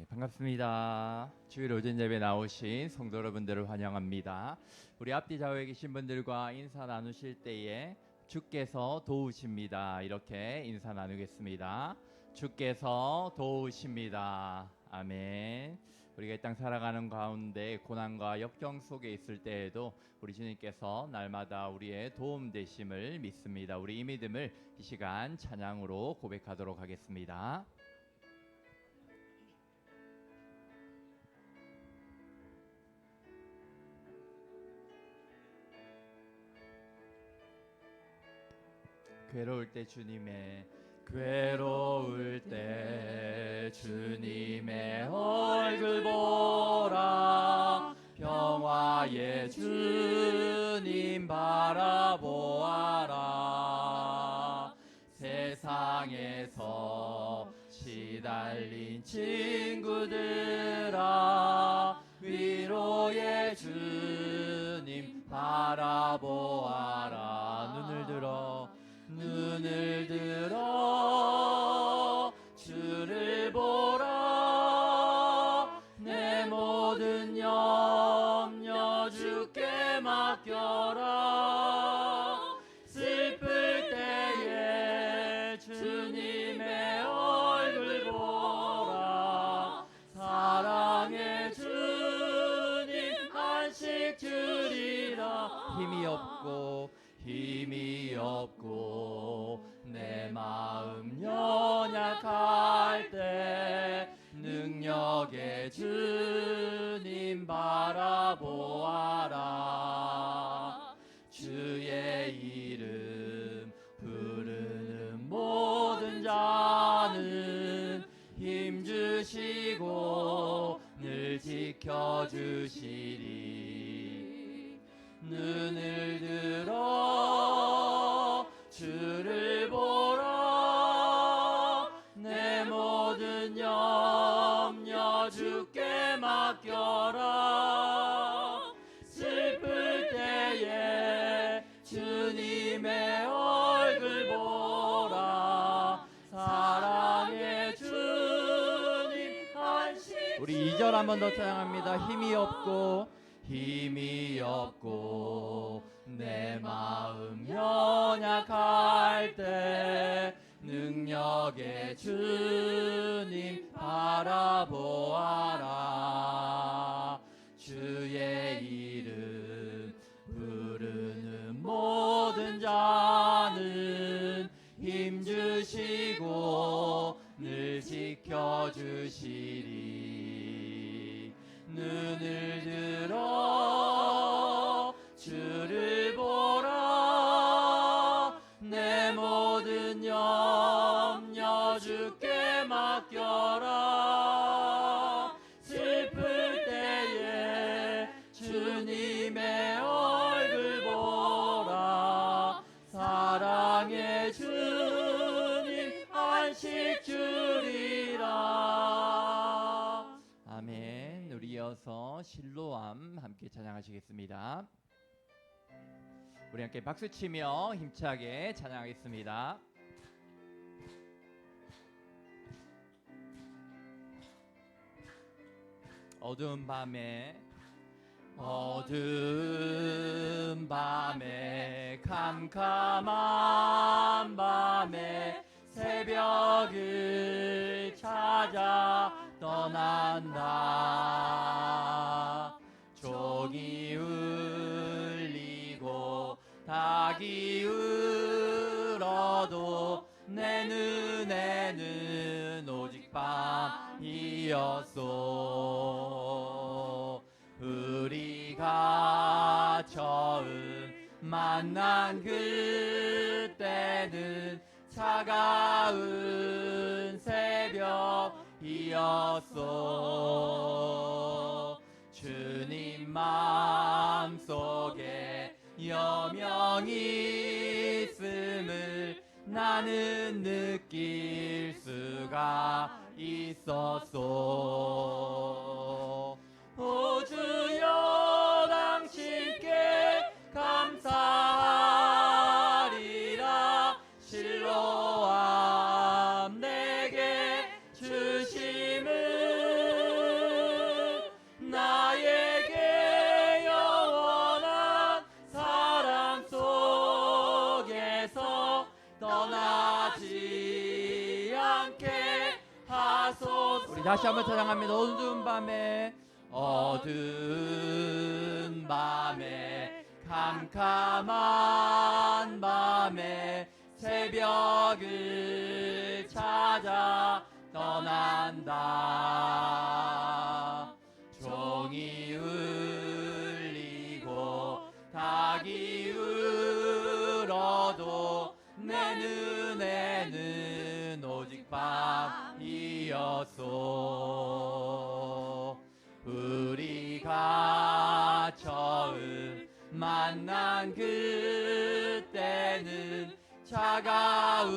반갑습니다. 주일 오전 예배 나오신 성도 여러분들을 환영합니다. 우리 앞뒤 좌우에 계신 분들과 인사 나누실 때에 주께서 도우십니다. 이렇게 인사 나누겠습니다. 주께서 도우십니다. 아멘. 우리가 이 땅 살아가는 가운데 고난과 역경 속에 있을 때에도 우리 주님께서 날마다 우리의 도움 되심을 믿습니다. 우리 이 믿음을 이 시간 찬양으로 고백하도록 하겠습니다. 괴로울 때 주님의 얼굴 보라. 평화의 주님 바라보아라. 세상에서 시달린 친구들아, 위로의 주님 바라보아라. 눈을 들어 주를 보라. 내 모든 염려 주께 맡겨라. 슬플 때에 주님의 얼굴 보라. 사랑의 주님 안식 주리라. 힘이 없고 내 마음 연약할 때 능력의 주님 바라보아라. 주의 이름 부르는 모든 자는 힘주시고 늘 지켜주시리. 눈을 들어 주를 보라. 내 모든 염려 주께 맡겨라. 슬플 때에 주님의 얼굴 보라. 사랑의 주님 안식. 우리 2절 한 번 더 찬양합니다. 힘이 없고 내 마음 연약할 때 능력의 주님 바라보아라. 주의 이름 부르는 모든 자는 힘주시고 늘 지켜주시리. 눈을 들어 주를 보라. 내 모든 염려 주께 맡겨라. 슬플 때에 주님의 얼굴 보라. 사랑의 주님 안식 주리라. 아멘. 우리 이어서 실로암 함께 찬양하시겠습니다. 우리 함께 박수치며 힘차게 찬양하겠습니다. 어두운 밤에 캄캄한 밤에 새벽을 찾아 떠난다. 종이 울리고 닭이 울어도 내 눈에는 오직 밤이었소. 우리가 처음 만난 그때는 차가운 새벽이었소. 주님 마음속에 여명이 있음을 나는 느낄 수가 있었소. 오 주여 당신께 감사하리라. 실로암 내게 주심을 않게 하소서. 우리 다시 한번 찬양합니다. 어두운 밤에 캄캄한 밤에 새벽을 찾아 떠난다. 종이 울리고 닭이 울어도 내 눈에는 오직 밤이었소. 우리가 처음 만난 그때는 차가운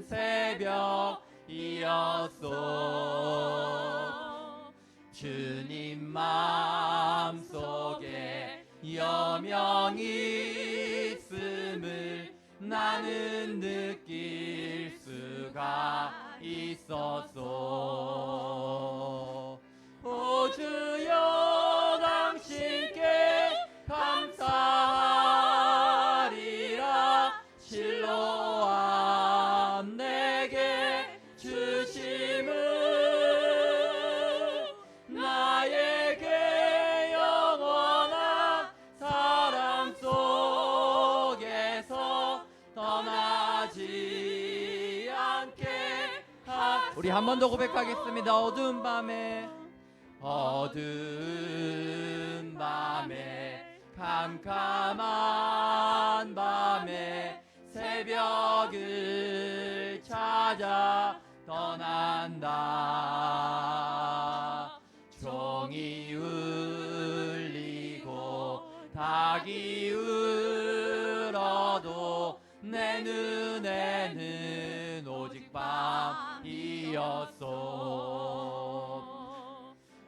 새벽이었소. 주님 마음속에 여명이 있음을 나는 느낄 수가 있었소. 오 주여 당신께 감사하리라. 실로암 내게 주심을 나에게 영원한 사랑 속에서 떠나지 않게 우리 한 번 더 고백하겠습니다. 어두운 밤에 캄캄한 밤에 새벽을 찾아 떠난다. 종이 울리고 닭이 울어도 내 눈에는 오직 밤이었소.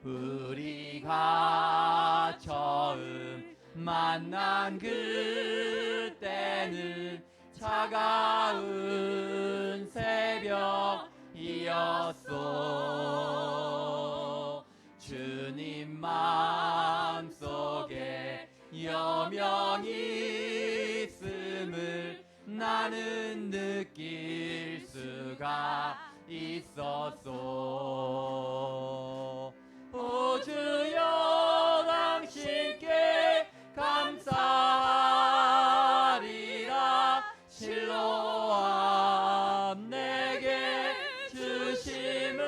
우리가 처음 만난 그때는 차가운 새벽이었소. 주님 마음속에 여명이 있음을 나는 느낄 수가 있었소. 오 주여 당신께 감사하리라. 실로암 내게 주심을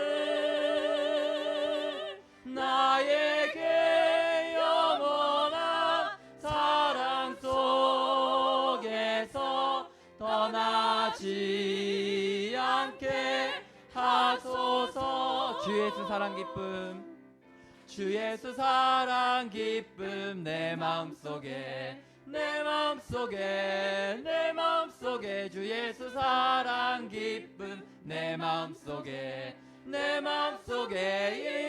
나에게 영원한 사랑 속에서 떠나지 않게 하소서. 주 예수 사랑 기쁨, 주 예수 사랑 기쁨 내 마음속에 주 예수 사랑 기쁨 내 마음속에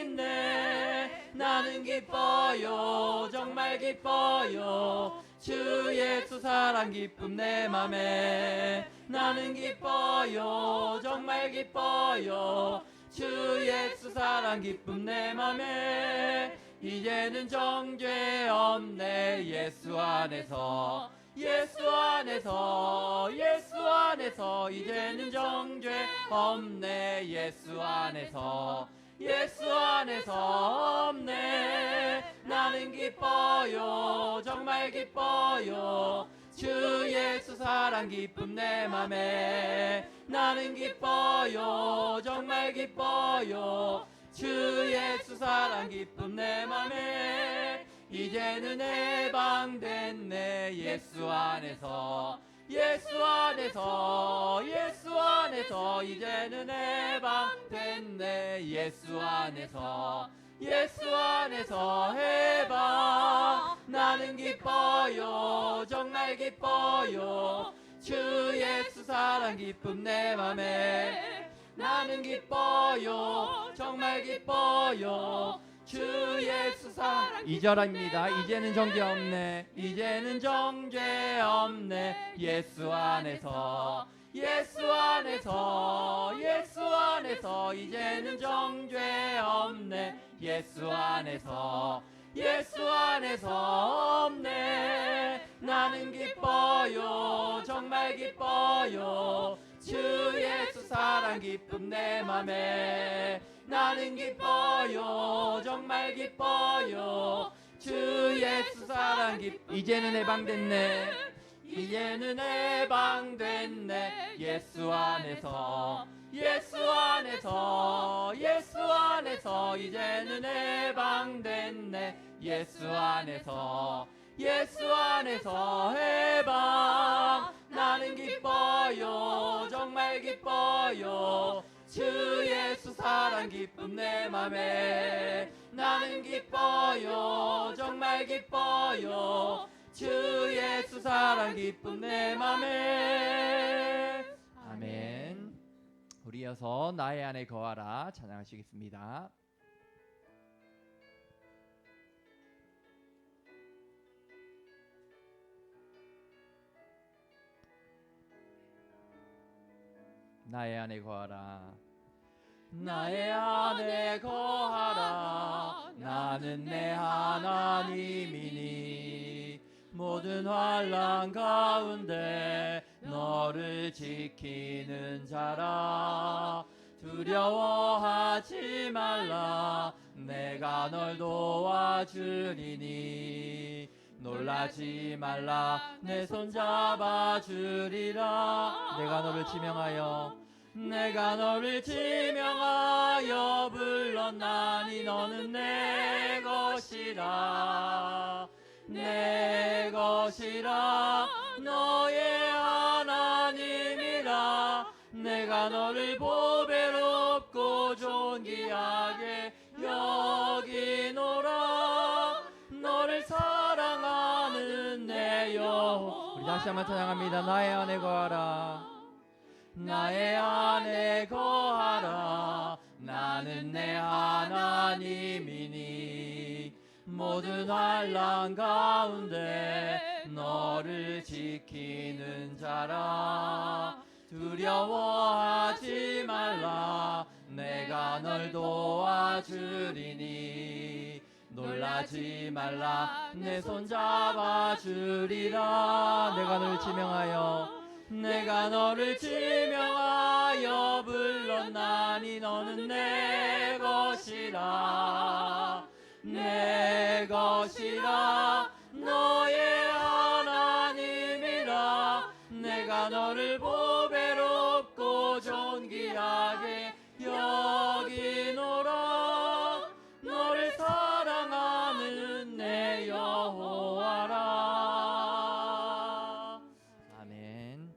있네. 나는 기뻐요 정말 기뻐요. 주 예수 사랑 기쁨 내 맘에 나는 기뻐요 정말 기뻐요. 주 예수 사랑 기쁨 내 맘에 이제는 정죄 없네. 예수 안에서 이제는 정죄 없네. 예수 안에서 없네. 나는 기뻐요 정말 기뻐요. 주 예수 사랑 기쁨 내 맘에 나는 기뻐요 정말 기뻐요. 주 예수 사랑 기쁨 내 맘에 이제는 해방됐네. 예수 안에서 이제는 해방됐네. 예수 안에서 해방. 나는 기뻐요 정말 기뻐요. 주 예수 사랑 기쁨 내 맘에 나는 기뻐요 정말 기뻐요. 주 예수 사랑 2절입니다. 이제는 정죄 없네. 예수 안에서 이제는 정죄 없네. 예수 안에서 없네. 나는 기뻐요 정말 기뻐요. 주 예수 사랑 사랑 기쁨 내 맘에 나는 기뻐요 정말 기뻐요 주 예수 사랑 기쁨 이제는 해방됐네 이제는 해방됐네 예수 안에서 예수 안에서 예수 안에서 이제는 해방됐네 예수 안에서 예수 안에서 해방 나는 기뻐요 정말 기뻐요 주 예수 사랑 기쁨 내 맘에 나는 기뻐요 정말 기뻐요 주 예수 사랑 기쁨 내 맘에 아멘. 우리 이어서 나의 안에 거하라 찬양하시겠습니다. 나의 안에 거하라 나의 안에 거하라 나는 내 하나님이니 모든 환난 가운데 너를 지키는 자라 두려워하지 말라 내가 널 도와주리니 놀라지 말라 내 손 잡아주리라 내가 너를 지명하여 불렀나니 너는 내 것이라 내 것이라 너의 하나님이라 내가 너를 보배롭고 존귀하게 여기노라 너를 사랑하는 내 영혼 우리 다시 한번 찬양합니다. 나의 안에 거하라 나의 안에 거하라 나는 내 하나님이니 모든 환난 가운데 너를 지키는 자라 두려워하지 말라 내가 널 도와주리니 놀라지 말라 내 손 잡아주리라 내가 너를 지명하여 불렀나니 너는 내 것이라 너의 하나님이라 내가 너를 보배롭고 존귀하게 여기노라 너를 사랑하는 내 여호와라 아멘.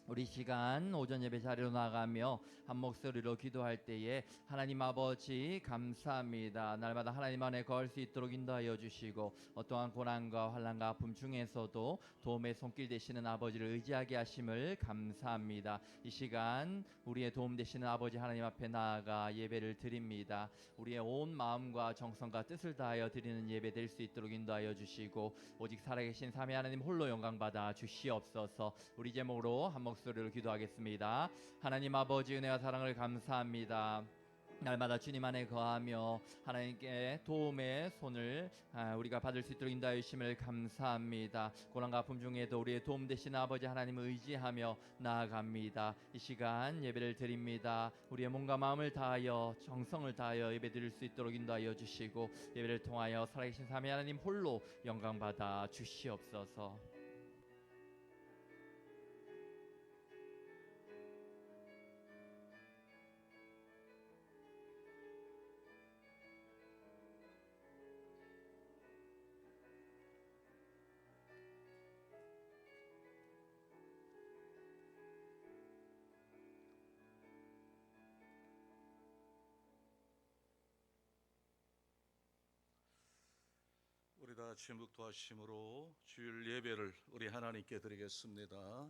우리 시간 오전 예배 자리로 나가며 한 목소리로 기도할 때에 하나님 아버지 감사합니다. 날마다 하나님 안에 거할 수 있도록 인도하여 주시고 어떠한 고난과 환난과 아픔 중에서도 도움의 손길 되시는 아버지를 의지하게 하심을 감사합니다. 이 시간 우리의 도움 되시는 아버지 하나님 앞에 나아가 예배를 드립니다. 우리의 온 마음과 정성과 뜻을 다하여 드리는 예배 될 수 있도록 인도하여 주시고 오직 살아계신 삼위 하나님 홀로 영광 받아 주시옵소서. 우리 제목으로 한 목소리로 기도하겠습니다. 하나님 아버지 은혜와 사랑을 감사합니다. 날마다 주님 안에 거하며 하나님께 도움의 손을 우리가 받을 수 있도록 인도하여 주심을 감사합니다. 고난과 아픔 중에도 우리의 도움 되시는 아버지 하나님을 의지하며 나아갑니다. 이 시간 예배를 드립니다. 우리의 몸과 마음을 다하여 정성을 다하여 예배 드릴 수 있도록 인도하여 주시고 예배를 통하여 살아계신 삼위 하나님 홀로 영광 받아 주시옵소서. 우리 다 같이 묵도하심으로 주일 예배를 우리 하나님께 드리겠습니다.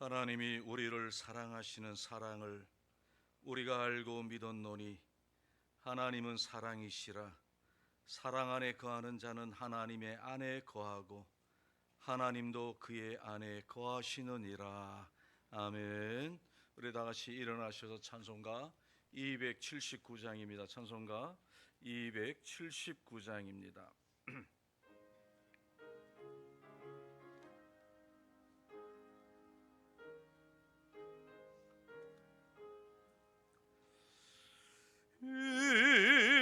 하나님이 우리를 사랑하시는 사랑을 우리가 알고 믿었노니 하나님은 사랑이시라. 사랑 안에 거하는 자는 하나님의 안에 거하고 하나님도 그의 안에 거하시느니라. 아멘. 우리 다 같이 일어나셔서 찬송가 279장입니다. 찬송가 279장입니다.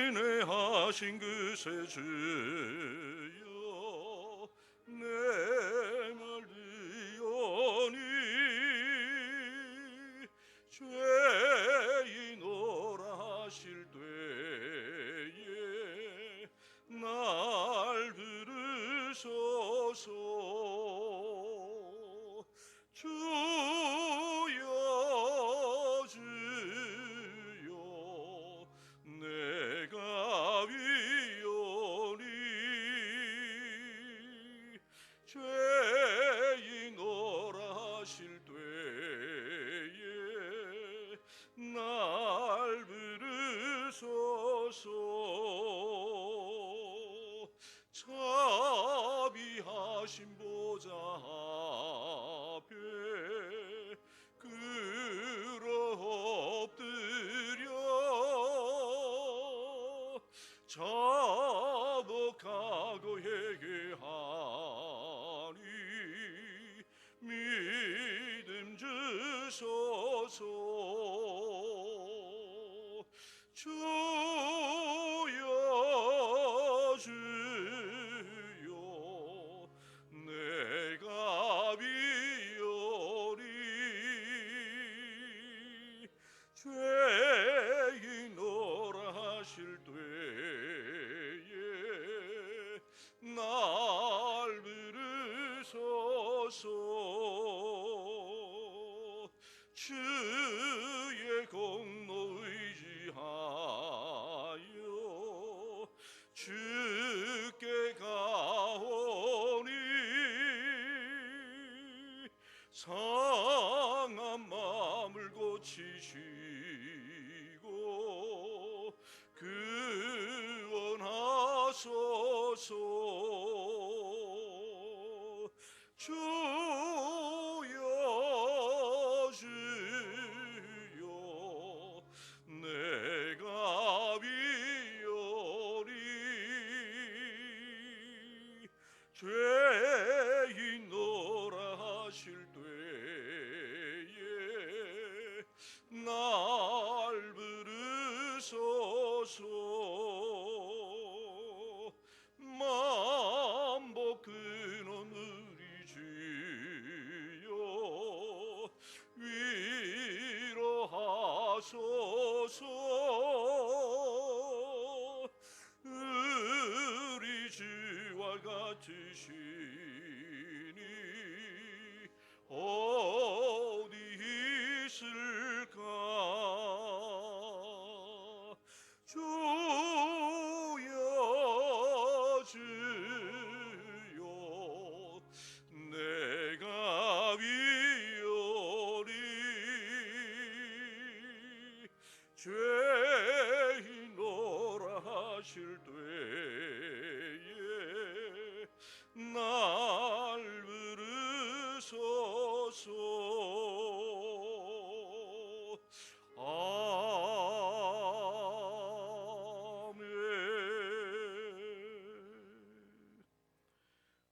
인내하신 그새 주여 내 말 들으오니 죄인오라 하실 때에 날 들으소서. 주여 주여 내가 위오니 죄인오라 하실 때에 날 부르소서. 자비하신 보좌 앞에 끌어 엎드려 자복하고 회개하니 믿음 주소서. 주여 주여 내가 비오리 죄인오라 하실 때에 날 부르소서. 주의 공로 의지하여 주께 가오니 상한 마음을 고치시고 구원하소서. 주여 주여 내가 비오리 죄인오라 하실 때에 날 부르소서. 만복 근원 우리 주여 위로하소서. 우리 주와 같으시니 어디 있을까. 주여 주여 내가 비오리 죄인오라 하실 때에 날 부르소서.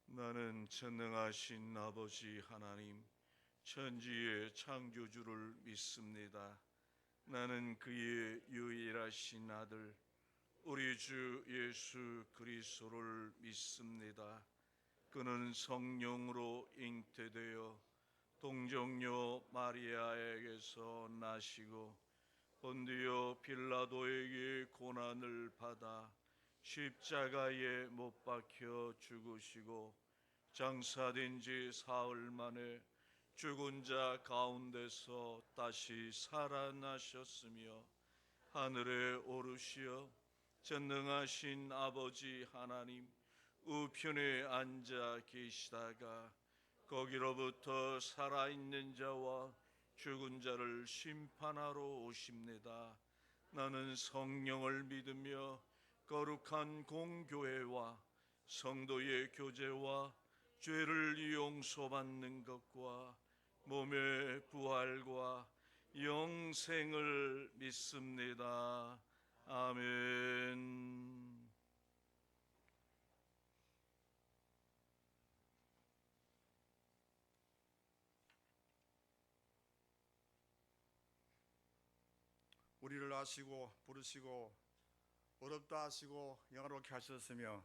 나는 전능하신 아버지 하나님 천지의 창조주를 믿습니다. 나는 그의 유일하신 아들 우리 주 예수 그리스도를 믿습니다. 그는 성령으로 잉태되어 동정녀 마리아에게서 나시고 본디오 빌라도에게 고난을 받아 십자가에 못 박혀 죽으시고 장사된 지 사흘 만에 죽은 자 가운데서 다시 살아나셨으며 하늘에 오르시어 전능하신 아버지 하나님 우편에 앉아 계시다가 거기로부터 살아있는 자와 죽은 자를 심판하러 오십니다. 나는 성령을 믿으며 거룩한 공교회와 성도의 교제와 죄를 용서받는 것과 몸의 부활과 영생을 믿습니다. 아멘. 우리를 아시고 부르시고 어렵다 하시고 영화롭게 하셨으며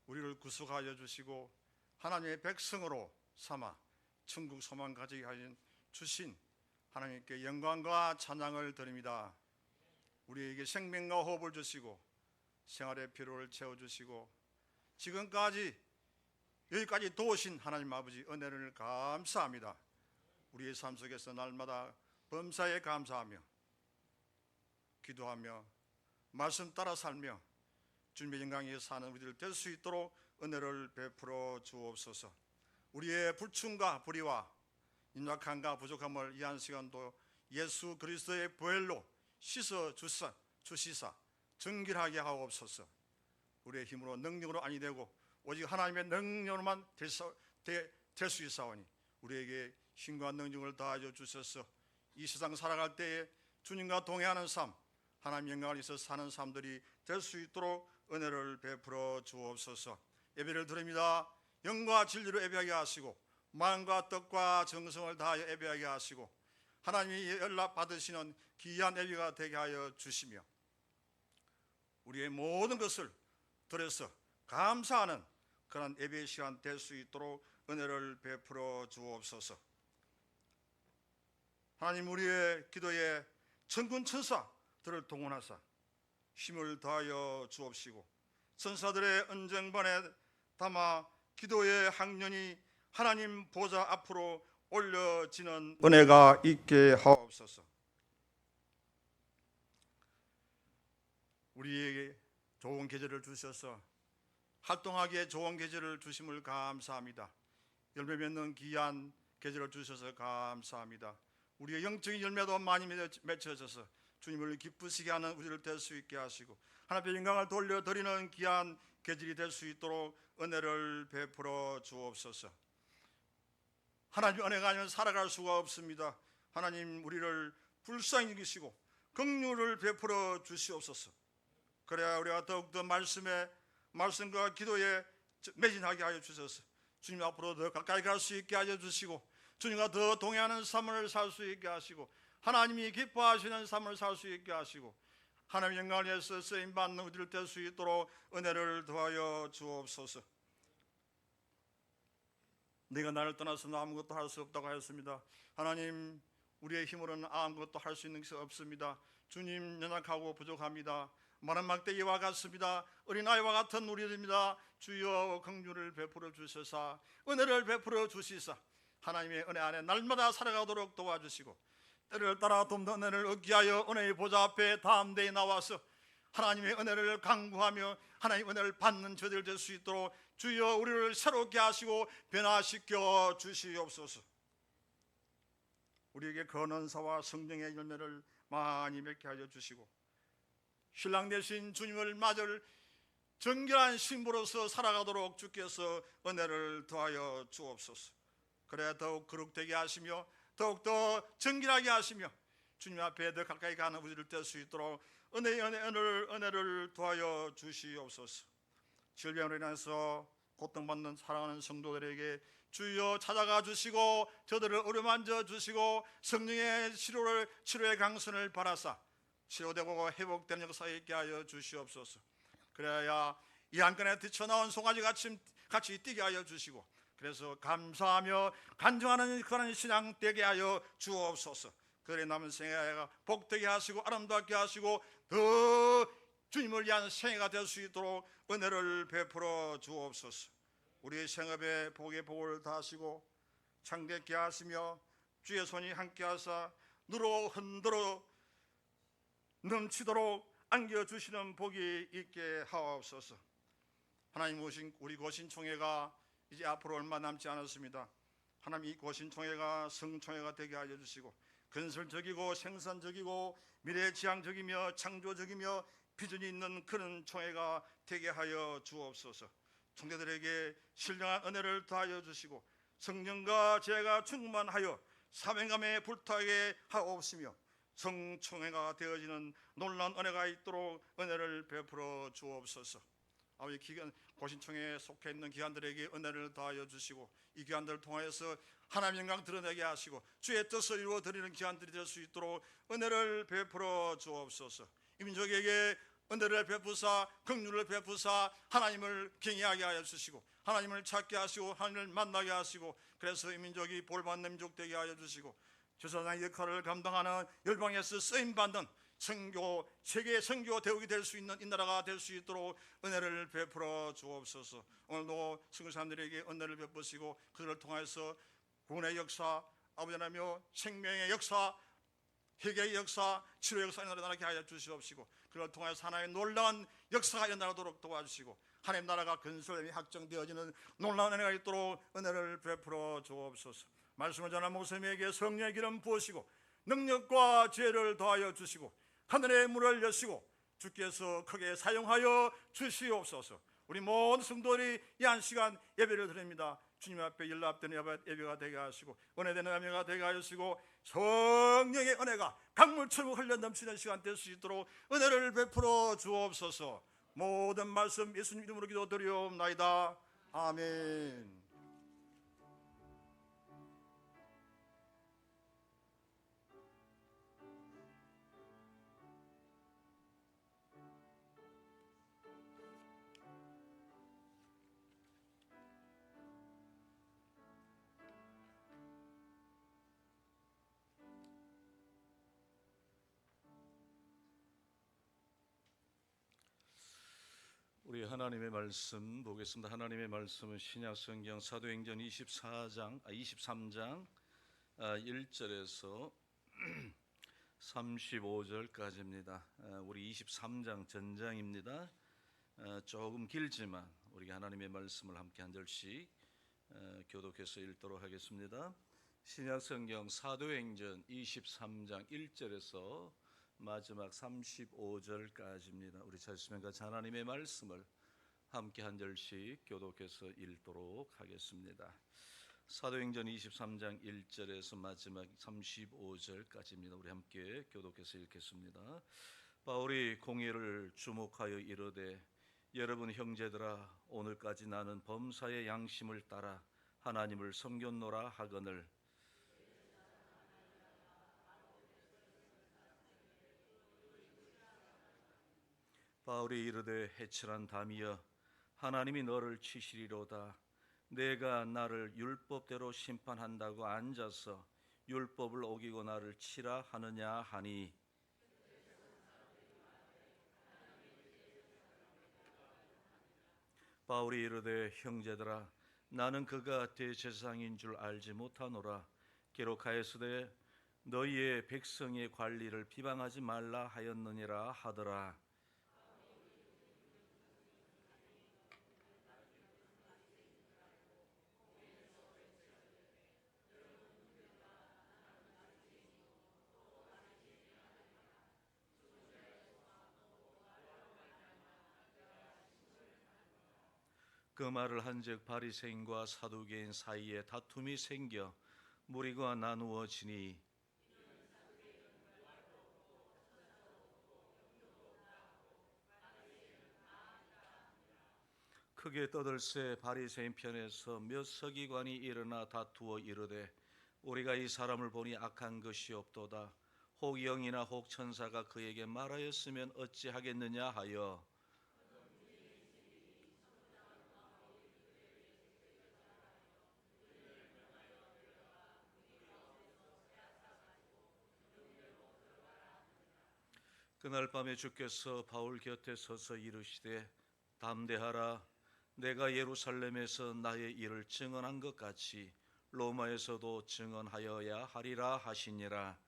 우리를 구속하여 주시고 하나님의 백성으로 삼아 천국 소망 가지게 하신 주신 하나님께 영광과 찬양을 드립니다. 우리에게 생명과 호흡을 주시고 생활의 필요를 채워주시고 지금까지 여기까지 도우신 하나님 아버지 은혜를 감사합니다. 우리의 삶 속에서 날마다 범사에 감사하며 기도하며 말씀 따라 살며 주님의 영광에 사는 우리들 될 수 있도록 은혜를 베풀어 주옵소서. 우리의 불충과 불의와 인약함과 부족함을 이 한 시간도 예수 그리스도의 보혈로 씻어 주시사 정결하게 하옵소서. 우리의 힘으로 능력으로 아니 되고 오직 하나님의 능력으로만 될 수 있사오니 우리에게 힘과 능력을 다하여 주셔서 이 세상 살아갈 때에 주님과 동행하는 삶, 하나님 영광을 위해서 사는 삶들이 될 수 있도록 은혜를 베풀어 주옵소서. 예배를 드립니다. 영과 진리로 예배하게 하시고 마음과 뜻과 정성을 다하여 예배하게 하시고 하나님이 연락 받으시는 귀한 예배가 되게 하여 주시며 우리의 모든 것을 드려서 감사하는 그런 예배의 시간 될 수 있도록 은혜를 베풀어 주옵소서. 하나님, 우리의 기도에 천군 천사들을 동원하사 힘을 다하여 주옵시고 천사들의 은정반에 담아 기도의 학년이 하나님 보좌 앞으로 올려지는 은혜가 있게 하옵소서. 우리에게 좋은 계절을 주셔서 활동하기에 좋은 계절을 주심을 감사합니다. 열매 맺는 귀한 계절을 주셔서 감사합니다. 우리의 영적인 열매도 많이 맺혀져서 주님을 기쁘시게 하는 우리를 될 수 있게 하시고 하나님의 영광을 돌려드리는 귀한 계절이 될 수 있도록 은혜를 베풀어 주옵소서. 하나님의 은혜가 아니면 살아갈 수가 없습니다. 하나님, 우리를 불쌍히 여기시고 긍휼을 베풀어 주시옵소서. 그래야 우리가 더욱더 말씀과 기도에 매진하게 하여 주셔서 주님 앞으로 더 가까이 갈 수 있게 하여 주시고 주님과 더 동행하는 삶을 살 수 있게 하시고 하나님이 기뻐하시는 삶을 살 수 있게 하시고 하나님의 영광을 위해서 쓰임받는 우리를 될 수 있도록 은혜를 더하여 주옵소서. 네가 나를 떠나서는 아무것도 할 수 없다고 하였습니다. 하나님, 우리의 힘으로는 아무것도 할 수 있는 것이 없습니다. 주님, 연약하고 부족합니다. 마른 막대기와 같습니다. 어린아이와 같은 우리들입니다. 주여 긍휼을 베풀어 주셔서 은혜를 베풀어 주시사 하나님의 은혜 안에 날마다 살아가도록 도와주시고 때를 따라 돕는 은혜를 얻게 하여 은혜의 보좌 앞에 담대히 나와서 하나님의 은혜를 강구하며 하나님의 은혜를 받는 저들 될 수 있도록 주여 우리를 새롭게 하시고 변화시켜 주시옵소서. 우리에게 건언사와 성령의 열매를 많이 맺게 하여 주시고 신랑 되신 주님을 맞을 정결한 신부로서 살아가도록 주께서 은혜를 더하여 주옵소서. 그래야 더욱 거룩되게 하시며 더욱더 정결하게 하시며 주님 앞에 더 가까이 가는 우리를 될 수 있도록 은혜를 더하여 주시옵소서. 질병으로 인해서 고통받는 사랑하는 성도들에게 주여 찾아가 주시고 저들을 어루만져 주시고 성령의 치료의 강선을 바라사 치료되고 회복되는 역사 있게 하여 주시옵소서. 그래야 이 안간에 뛰쳐나온 송아지 같이 뛰게 하여 주시고 그래서 감사하며 간증하는 그런 신앙 되게 하여 주옵소서. 그래 남은 생애가 복되게 하시고 아름답게 하시고 더 주님을 위한 생애가 될 수 있도록 은혜를 베풀어 주옵소서. 우리의 생업에 복의 복을 다하시고 창대케 하시며 주의 손이 함께 하사 누로 흔들어 넘치도록 안겨주시는 복이 있게 하옵소서. 하나님 오신 우리 고신총회가 이제 앞으로 얼마 남지 않았습니다. 하나님 이 고신총회가 성총회가 되게 하여 주시고 건설적이고 생산적이고 미래지향적이며 창조적이며 비전이 있는 그런 총회가 되게 하여 주옵소서. 총대들에게 신령한 은혜를 더하여 주시고 성령과 제가 충만하여 사명감에 불타게 하옵시며 성총회가 되어지는 놀라운 은혜가 있도록 은혜를 베풀어 주옵소서. 아버지 기간 고신총회에 속해 있는 기관들에게 은혜를 더하여 주시고 이 기관들을 통하여서 하나님의 영광 드러내게 하시고 주의 뜻을 이루어 드리는 기관들이 될 수 있도록 은혜를 베풀어 주옵소서. 이 민족에게 은혜를 베푸사 긍휼을 베푸사 하나님을 경외하게 하여 주시고 하나님을 찾게 하시고 하나님을 만나게 하시고 그래서 이 민족이 볼받는 민족 되게 하여 주시고 주사장의 역할을 감당하는 열방에서 쓰임받는 선교 세계 선교 대국이 될 수 있는 이 나라가 될 수 있도록 은혜를 베풀어 주옵소서. 오늘도 선교 사람들에게 은혜를 베푸시고 그들을 통해서 구원의 역사 아버지 하나며 생명의 역사 회개의 역사 치료의 역사 일어나게 하여 주시옵시고 그를 통해서 하나님의 놀라운 역사가 일어나도록 도와주시고 하나님 나라가 건설이 확정되어지는 놀라운 은혜가 있도록 은혜를 베풀어 주옵소서. 말씀을 전한 목사님에게 성령의 기름 부으시고 능력과 지혜를 더하여 주시고 하늘의 문을 여시고 주께서 크게 사용하여 주시옵소서. 우리 모든 성도들이 이 한 시간 예배를 드립니다. 주님 앞에 연락되는 예배가 되게 하시고 은혜되는 예배가 되게 하시고 성령의 은혜가 강물처럼 흘러 넘치는 시간 될 수 있도록 은혜를 베풀어 주옵소서. 모든 말씀 예수님 이름으로 기도드리옵나이다. 아멘. 우리 하나님의 말씀 보겠습니다. 하나님의 말씀은 신약성경 사도행전 23장 1절에서 35절까지입니다. 우리 23장 전장입니다. 조금 길지만 우리가 하나님의 말씀을 함께 한 절씩 교독해서 읽도록 하겠습니다. 신약성경 사도행전 23장 1절에서 마지막 35절까지입니다. 우리 찾으시면 같이 하나님의 말씀을 함께 한 절씩 교독해서 읽도록 하겠습니다. 사도행전 23장 1절에서 마지막 35절까지입니다. 우리 함께 교독해서 읽겠습니다. 바울이 공회를 주목하여 이르되 여러분 형제들아 오늘까지 나는 범사의 양심을 따라 하나님을 섬겼노라 하거늘 바울이 이르되 해칠한 담이여 하나님이 너를 치시리로다. 내가 나를 율법대로 심판한다고 앉아서 율법을 어기고 나를 치라 하느냐 하니 바울이 이르되 형제들아 나는 그가 대제사장인 줄 알지 못하노라. 기록하였으되 너희의 백성의 관리를 비방하지 말라 하였느니라 하더라. 그 말을 한즉 바리새인과 사두개인 사이에 다툼이 생겨 무리가 나누어지니 크게 떠들새 바리새인 편에서 몇 서기관이 일어나 다투어 이르되 우리가 이 사람을 보니 악한 것이 없도다. 혹 영이나 혹 천사가 그에게 말하였으면 어찌하겠느냐 하여 그날 밤에 주께서 바울 곁에 서서 이르시되 담대하라. 내가 예루살렘에서 나의 일을 증언한 것 같이 로마에서도 증언하여야 하리라 하시니라.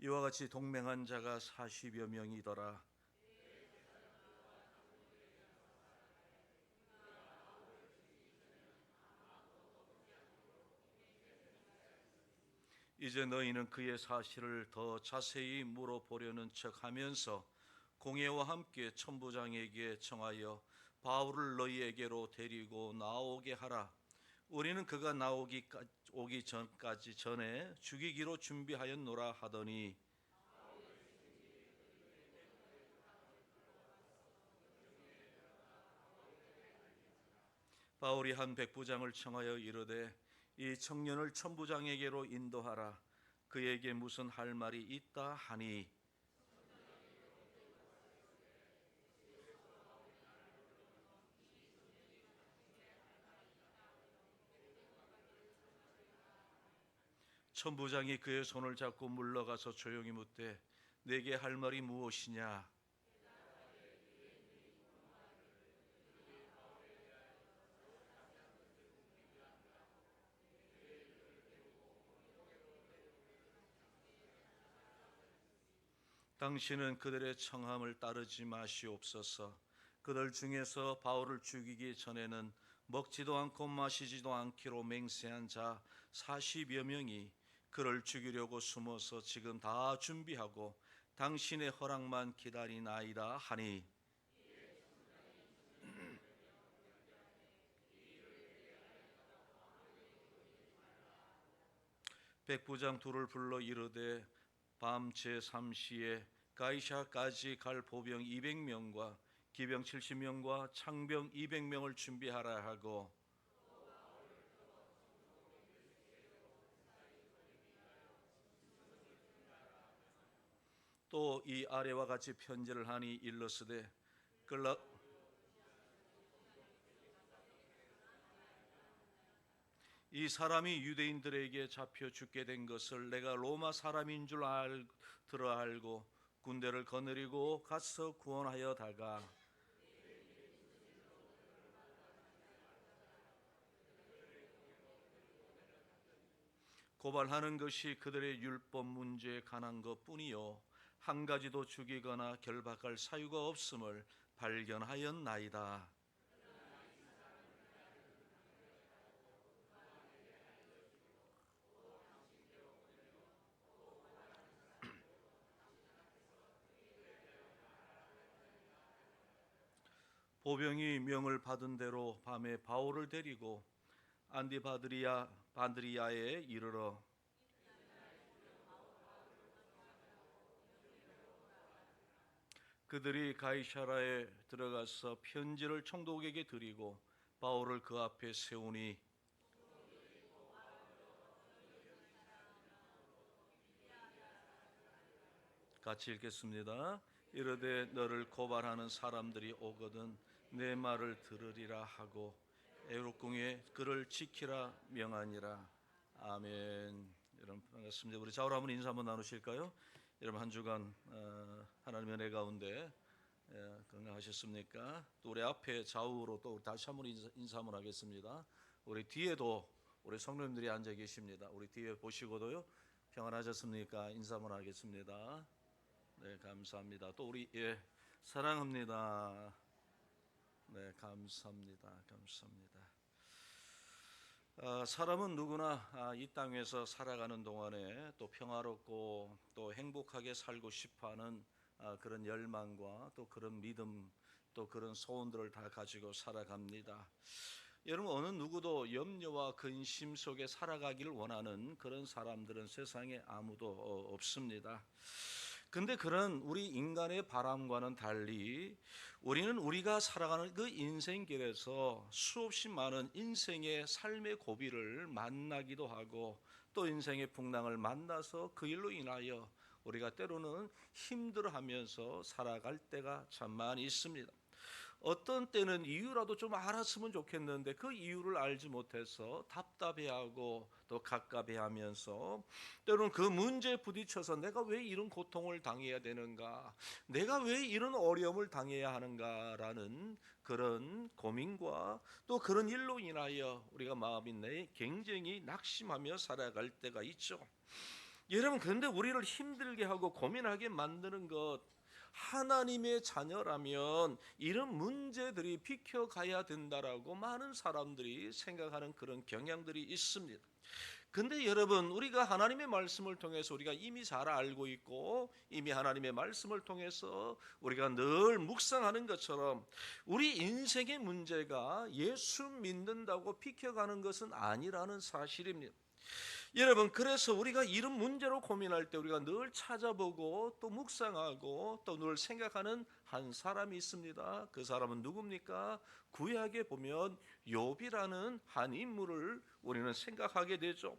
이와 같이 동맹한 자가 40여 명이더라. 이제 너희는 그의 사실을 더 자세히 물어보려는 척하면서 공회와 함께 천부장에게 청하여 바울을 너희에게로 데리고 나오게 하라. 우리는 그가 오기 전까지 전에 죽이기로 준비하였노라 하더니 바울이 한 백부장을 청하여 이르되 이 청년을 천부장에게로 인도하라. 그에게 무슨 할 말이 있다 하니 천부장이 그의 손을 잡고 물러가서 조용히 묻되 내게 할 말이 무엇이냐? 당신은 그들의 청함을 따르지 마시옵소서. 그들 중에서 바울을 죽이기 전에는 먹지도 않고 마시지도 않기로 맹세한 자 40여 명이 그를 죽이려고 숨어서 지금 다 준비하고 당신의 허락만 기다리나이다 하니 백부장 둘을 불러 이르되 밤 제3시에 가이사까지 갈 보병 200명과 기병 70명과 창병 200명을 준비하라 하고 또 이 아래와 같이 편지를 하니 일러스되 이 사람이 유대인들에게 잡혀 죽게 된 것을 내가 로마 사람인 줄 들어 알고 군대를 거느리고 가서 구원하여 다가 고발하는 것이 그들의 율법 문제에 관한 것뿐이요 한 가지도 죽이거나 결박할 사유가 없음을 발견하였나이다. 보병이 명을 받은 대로 밤에 바울을 데리고 반드리아에 이르러 그들이 가이사라에 들어가서 편지를 총독에게 드리고 바울을 그 앞에 세우니 같이 읽겠습니다. 이르되 너를 고발하는 사람들이 오거든 내 말을 들으리라 하고 애국궁에 그를 지키라 명하니라. 아멘. 여러분 반갑습니다. 우리 좌우로 한번 인사 한번 나누실까요? 여러분 한 주간 하나님의 은혜 가운데 건강하셨습니까? 또 우리 앞에 좌우로 또 다시 한번 인사 한번 하겠습니다. 우리 뒤에도 우리 성도님들이 앉아 계십니다. 우리 뒤에 보시고도요 평안하셨습니까? 인사 한번 하겠습니다. 네, 감사합니다. 또 우리 사랑합니다. 네, 감사합니다. 사람은 누구나 이 땅에서 살아가는 동안에 또 평화롭고 또 행복하게 살고 싶어하는 그런 열망과 또 그런 믿음 또 그런 소원들을 다 가지고 살아갑니다. 여러분 어느 누구도 염려와 근심 속에 살아가기를 원하는 그런 사람들은 세상에 아무도 없습니다. 근데 그런 우리 인간의 바람과는 달리 우리는 우리가 살아가는 그 인생길에서 수없이 많은 인생의 삶의 고비를 만나기도 하고 또 인생의 풍랑을 만나서 그 일로 인하여 우리가 때로는 힘들어하면서 살아갈 때가 참 많이 있습니다. 어떤 때는 이유라도 좀 알았으면 좋겠는데 그 이유를 알지 못해서 답답해하고 또 갑갑해하면서 때로는 그 문제에 부딪혀서 내가 왜 이런 고통을 당해야 되는가, 내가 왜 이런 어려움을 당해야 하는가라는 그런 고민과 또 그런 일로 인하여 우리가 마음이 굉장히 낙심하며 살아갈 때가 있죠. 여러분, 그런데 우리를 힘들게 하고 고민하게 만드는 것, 하나님의 자녀라면 이런 문제들이 비켜가야 된다라고 많은 사람들이 생각하는 그런 경향들이 있습니다. 근데 여러분, 우리가 하나님의 말씀을 통해서 우리가 이미 잘 알고 있고, 이미 하나님의 말씀을 통해서 우리가 늘 묵상하는 것처럼 우리 인생의 문제가 예수 믿는다고 비켜가는 것은 아니라는 사실입니다. 여러분, 그래서 우리가 이런 문제로 고민할 때 우리가 늘 찾아보고 또 묵상하고 또 늘 생각하는 한 사람이 있습니다. 그 사람은 누굽니까? 구약에 보면 욥이라는 한 인물을 우리는 생각하게 되죠.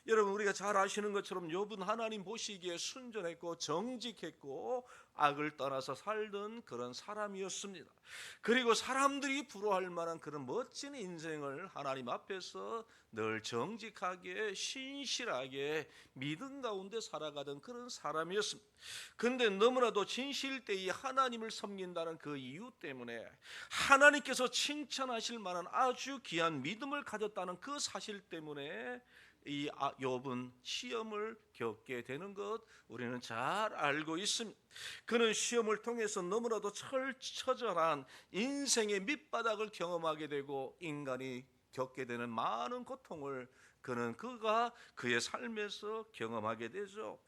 여러분, 우리가 잘 아시는 것처럼 욥은 하나님 보시기에 순전했고 정직했고 악을 떠나서 살던 그런 사람이었습니다. 그리고 사람들이 부러워할 만한 그런 멋진 인생을 하나님 앞에서 늘 정직하게 신실하게 믿음 가운데 살아가던 그런 사람이었습니다. 그런데 너무나도 진실되이 하나님을 섬긴다는 그 이유 때문에 하나님께서 칭찬하실 만한 아주 귀한 믿음을 가졌다는 그 사실 때문에 이 욥은 시험을 겪게 되는 것 우리는 잘 알고 있습니다. 그는 시험을 통해서 너무나도 처절한 인생의 밑바닥을 경험하게 되고 인간이 겪게 되는 많은 고통을 그가 그의 삶에서 경험하게 되죠.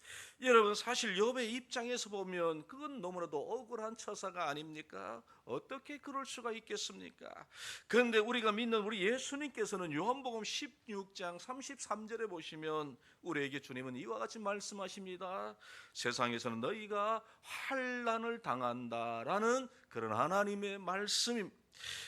여러분, 사실 욥의 입장에서 보면 그건 너무나도 억울한 처사가 아닙니까? 어떻게 그럴 수가 있겠습니까? 그런데 우리가 믿는 우리 예수님께서는 요한복음 16장 33절에 보시면 우리에게 주님은 이와 같이 말씀하십니다. 세상에서는 너희가 환난을 당한다라는 그런 하나님의 말씀입니다.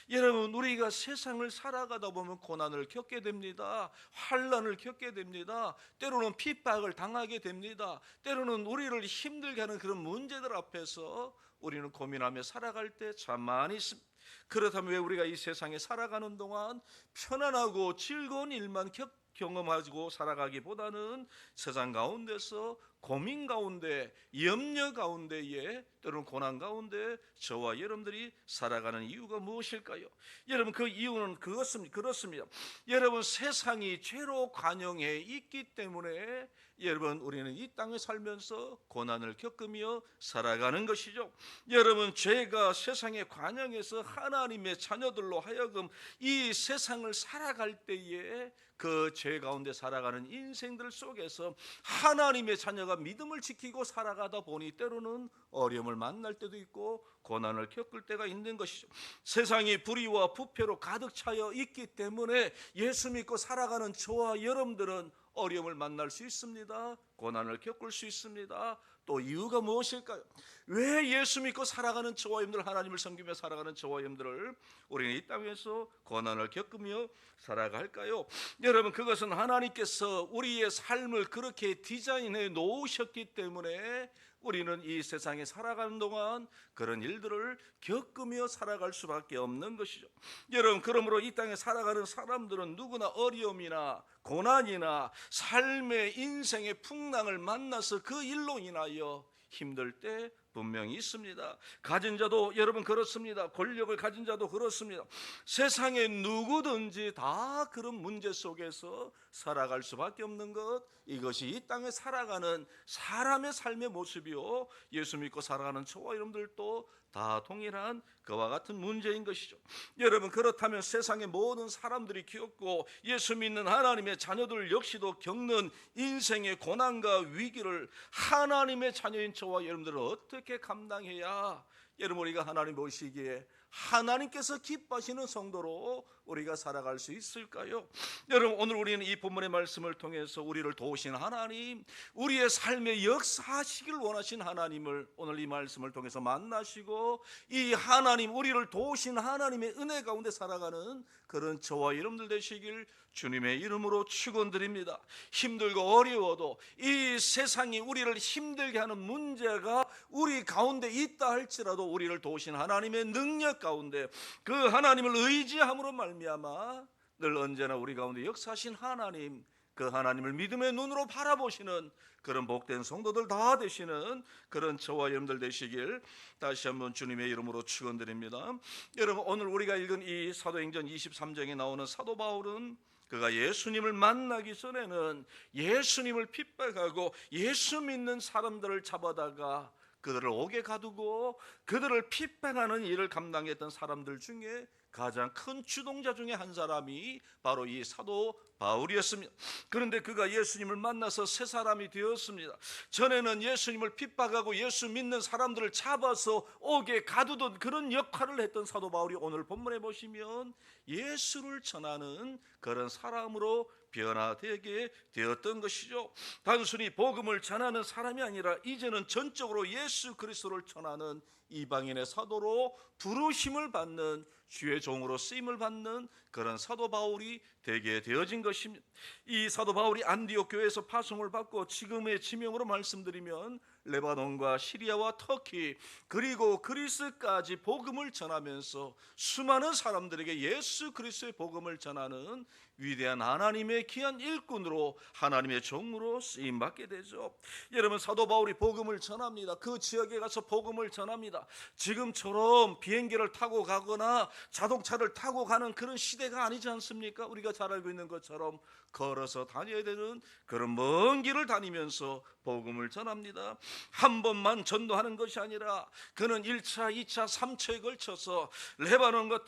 여러분, 우리가 세상을 살아가다 보면 고난을 겪게 됩니다. 환난을 겪게 됩니다. 때로는 핍박을 당하게 됩니다. 때로는 우리를 힘들게 하는 그런 문제들 앞에서 우리는 고민하며 살아갈 때 참 많이 있습니다. 그렇다면 왜 우리가 이 세상에 살아가는 동안 편안하고 즐거운 일만 경험하고 살아가기보다는 세상 가운데서 고민 가운데, 염려 가운데에, 때로는 고난 가운데 저와 여러분들이 살아가는 이유가 무엇일까요? 여러분, 그 이유는 그렇습니다. 여러분, 세상이 죄로 관영해 있기 때문에 여러분, 우리는 이 땅에 살면서 고난을 겪으며 살아가는 것이죠. 여러분, 죄가 세상에 관영해서 하나님의 자녀들로 하여금 이 세상을 살아갈 때에 그 죄 가운데 살아가는 인생들 속에서 하나님의 자녀가 믿음을 지키고 살아가다 보니 때로는 어려움을 만날 때도 있고 고난을 겪을 때가 있는 것이죠. 세상이 불의와 부패로 가득 차여 있기 때문에 예수 믿고 살아가는 저와 여러분들은 어려움을 만날 수 있습니다. 고난을 겪을 수 있습니다. 또 이유가 무엇일까요? 왜 예수 믿고 살아가는 저와 여러분들, 하나님을 섬기며 살아가는 저와 여러분들을 우리는 이 땅에서 고난을 겪으며 살아갈까요? 여러분, 그것은 하나님께서 우리의 삶을 그렇게 디자인해 놓으셨기 때문에 우리는 이 세상에 살아가는 동안 그런 일들을 겪으며 살아갈 수밖에 없는 것이죠. 여러분, 그러므로 이 땅에 살아가는 사람들은 누구나 어려움이나 고난이나 삶의 인생의 풍랑을 만나서 그 일로 인하여 힘들 때 분명히 있습니다. 가진 자도 여러분 그렇습니다. 권력을 가진 자도 그렇습니다. 세상에 누구든지 다 그런 문제 속에서 살아갈 수밖에 없는 것, 이것이 이 땅에 살아가는 사람의 삶의 모습이요, 예수 믿고 살아가는 저와 여러분들도 다 동일한 그와 같은 문제인 것이죠. 여러분, 그렇다면 세상의 모든 사람들이 겪고 예수 믿는 하나님의 자녀들 역시도 겪는 인생의 고난과 위기를 하나님의 자녀인 저와 여러분들은 어떻게 감당해야 여러분 우리가 하나님 보시기에 하나님께서 기뻐하시는 성도로 우리가 살아갈 수 있을까요? 여러분, 오늘 우리는 이 본문의 말씀을 통해서 우리를 도우신 하나님, 우리의 삶에 역사하시길 원하신 하나님을 오늘 이 말씀을 통해서 만나시고 이 하나님, 우리를 도우신 하나님의 은혜 가운데 살아가는 그런 저와 여러분들 되시길 주님의 이름으로 축원드립니다. 힘들고 어려워도 이 세상이 우리를 힘들게 하는 문제가 우리 가운데 있다 할지라도 우리를 도우신 하나님의 능력 가운데 그 하나님을 의지함으로 말미암아 늘 언제나 우리 가운데 역사하신 하나님, 그 하나님을 믿음의 눈으로 바라보시는 그런 복된 성도들 다 되시는 그런 저와 여러분들 되시길 다시 한번 주님의 이름으로 축원드립니다. 여러분, 오늘 우리가 읽은 이 사도행전 23장에 나오는 사도 바울은 그가 예수님을 만나기 전에는 예수님을 핍박하고 예수 믿는 사람들을 잡아다가 그들을 옥에 가두고 그들을 핍박하는 일을 감당했던 사람들 중에 가장 큰 주동자 중에 한 사람이 바로 이 사도 바울이었습니다. 그런데 그가 예수님을 만나서 새 사람이 되었습니다. 전에는 예수님을 핍박하고 예수 믿는 사람들을 잡아서 옥에 가두던 그런 역할을 했던 사도 바울이 오늘 본문에 보시면 예수를 전하는 그런 사람으로 변화되게 되었던 것이죠. 단순히 복음을 전하는 사람이 아니라 이제는 전적으로 예수 그리스도를 전하는 이방인의 사도로 부르심을 받는 주의 종으로 쓰임을 받는 그런 사도 바울이 되게 되어진 것입니다. 이 사도 바울이 안디옥 교회에서 파송을 받고 지금의 지명으로 말씀드리면 레바논과 시리아와 터키 그리고 그리스까지 복음을 전하면서 수많은 사람들에게 예수 그리스도의 복음을 전하는 위대한 하나님의 귀한 일꾼으로 하나님의 종으로 쓰임받게 되죠. 여러분, 사도 바울이 복음을 전합니다. 그 지역에 가서 복음을 전합니다. 지금처럼 비행기를 타고 가거나 자동차를 타고 가는 그런 시대가 아니지 않습니까? 우리가 잘 알고 있는 것처럼 걸어서 다녀야 되는 그런 먼 길을 다니면서 복음을 전합니다. 한 번만 전도하는 것이 아니라 그는 1차, 2차, 3차에 걸쳐서 레바논과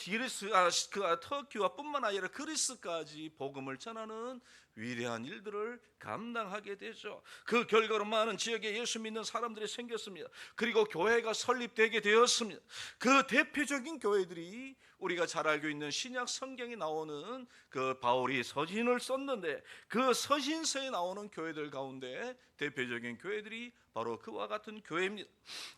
터키와 뿐만 아니라 그리스까지 복음을 전하는 위대한 일들을 감당하게 되죠. 그 결과로 많은 지역에 예수 믿는 사람들이 생겼습니다. 그리고 교회가 설립되게 되었습니다. 그 대표적인 교회들이 우리가 잘 알고 있는 신약 성경에 나오는 그 바울이 서신을 썼는데 그 서신서에 나오는 교회들 가운데 대표적인 교회들이 바로 그와 같은 교회입니다.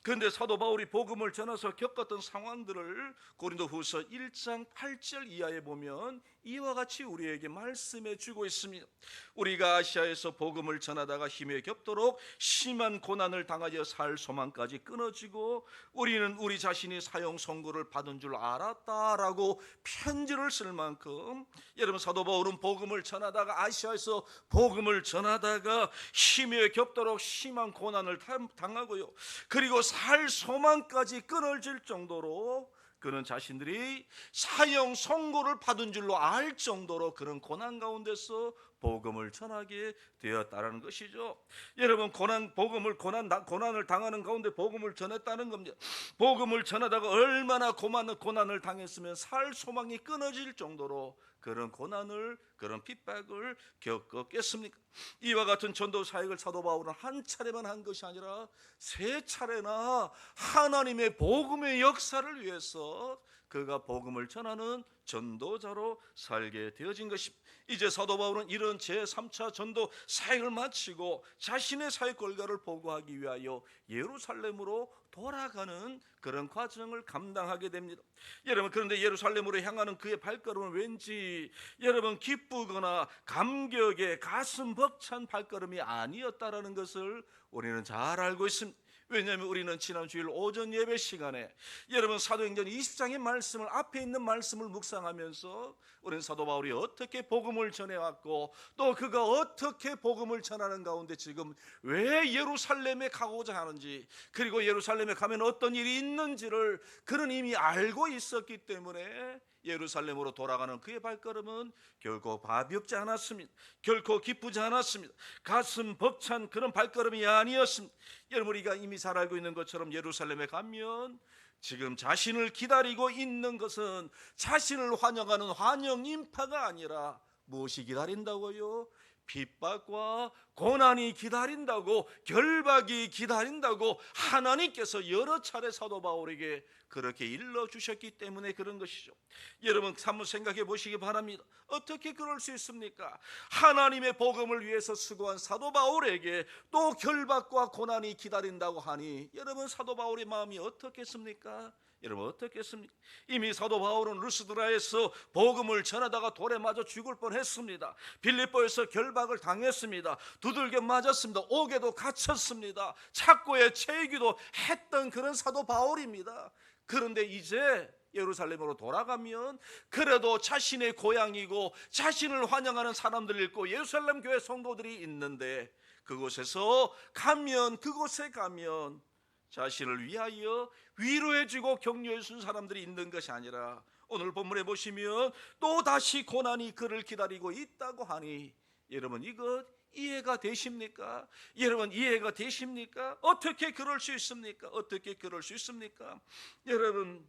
그런데 사도 바울이 복음을 전해서 겪었던 상황들을 고린도후서 1장 8절 이하에 보면 이와 같이 우리에게 말씀해 주고 있습니다. 우리가 아시아에서 복음을 전하다가 힘에 겹도록 심한 고난을 당하여 살 소망까지 끊어지고 우리는 우리 자신이 사형 선고를 받은 줄 알았다라고 편지를 쓸 만큼, 여러분, 사도 바울은 복음을 전하다가 아시아에서 복음을 전하다가 힘에 겹도록 심한 고난을 당하고요, 그리고 살 소망까지 끊어질 정도로 그는 자신들이 사형 선고를 받은 줄로 알 정도로 그런 고난 가운데서 복음을 전하게 되었다는 것이죠. 여러분, 고난을 당하는 가운데 복음을 전했다는 겁니다. 복음을 전하다가 얼마나 고난을 당했으면 살 소망이 끊어질 정도로 그런 고난을, 그런 핍박을 겪었겠습니까? 이와 같은 전도 사역을 사도 바울은 한 차례만 한 것이 아니라 세 차례나 하나님의 복음의 역사를 위해서 그가 복음을 전하는 전도자로 살게 되어진 것입니다. 이제 사도 바울은 이런 제3차 전도 사역을 마치고 자신의 사역 결과를 보고하기 위하여 예루살렘으로 돌아가는 그런 과정을 감당하게 됩니다. 여러분, 그런데 예루살렘으로 향하는 그의 발걸음은 왠지 여러분 기쁘거나 감격에 가슴 벅찬 발걸음이 아니었다라는 것을 우리는 잘 알고 있습니다. 왜냐하면 우리는 지난 주일 오전 예배 시간에 여러분 사도행전 20장의 말씀을, 앞에 있는 말씀을 묵상하면서 우리는 사도 바울이 어떻게 복음을 전해왔고 또 그가 어떻게 복음을 전하는 가운데 지금 왜 예루살렘에 가고자 하는지, 그리고 예루살렘에 가면 어떤 일이 있는지를 그는 이미 알고 있었기 때문에 예루살렘으로 돌아가는 그의 발걸음은 결코 가볍지 않았습니다. 결코 기쁘지 않았습니다. 가슴 벅찬 그런 발걸음이 아니었습니다. 여러분, 우리가 이미 잘 알고 있는 것처럼 예루살렘에 가면 지금 자신을 기다리고 있는 것은 자신을 환영하는 환영 인파가 아니라 무엇이 기다린다고요? 핍박과 고난이 기다린다고, 결박이 기다린다고 하나님께서 여러 차례 사도 바울에게 그렇게 일러주셨기 때문에 그런 것이죠. 여러분, 한번 생각해 보시기 바랍니다. 어떻게 그럴 수 있습니까? 하나님의 복음을 위해서 수고한 사도 바울에게 또 결박과 고난이 기다린다고 하니 여러분, 사도 바울의 마음이 어떻겠습니까? 여러분, 어떻겠습니까? 이미 사도 바울은 루스드라에서 복음을 전하다가 돌에 맞아 죽을 뻔했습니다. 빌립보에서 결박을 당했습니다. 두들겨 맞았습니다. 옥에도 갇혔습니다. 착고에 채이기도 했던 그런 사도 바울입니다. 그런데 이제 예루살렘으로 돌아가면 그래도 자신의 고향이고 자신을 환영하는 사람들이 있고 예루살렘 교회 성도들이 있는데 그곳에 가면 자신을 위하여 위로해주고 격려해준 사람들이 있는 것이 아니라 오늘 본문에 보시면 또 다시 고난이 그를 기다리고 있다고 하니 여러분 이것 이해가 되십니까? 여러분 이해가 되십니까? 어떻게 그럴 수 있습니까? 어떻게 그럴 수 있습니까? 여러분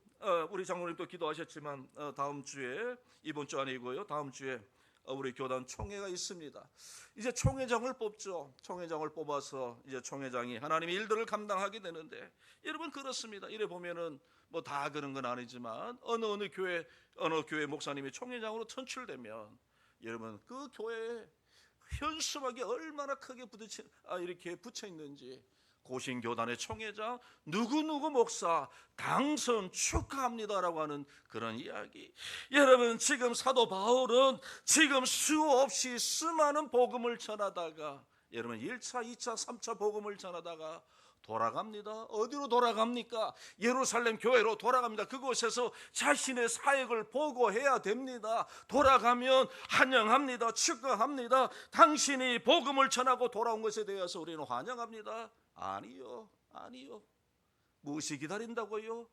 우리 장로님도 기도하셨지만 다음 주에 이번 주 아니고요 다음 주에 우리 교단 총회가 있습니다. 이제 총회장을 뽑죠. 총회장을 뽑아서 이제 총회장이 하나님의 일들을 감당하게 되는데 여러분 그렇습니다. 이래 보면은 뭐 다 그런 건 아니지만 어느 교회 목사님이 총회장으로 선출되면 여러분 그 교회에 현수막이 얼마나 크게 이렇게 붙여 있는지 고신교단의 총회장 누구누구 목사 당선 축하합니다라고 하는 그런 이야기. 여러분 지금 사도 바울은 지금 수없이 수많은 복음을 전하다가 여러분 1차, 2차, 3차 복음을 전하다가 돌아갑니다. 어디로 돌아갑니까? 예루살렘 교회로 돌아갑니다. 그곳에서 자신의 사역을 보고해야 됩니다. 돌아가면 환영합니다. 축하합니다. 당신이 복음을 전하고 돌아온 것에 대해서 우리는 환영합니다. 아니요. 무엇이 기다린다고요?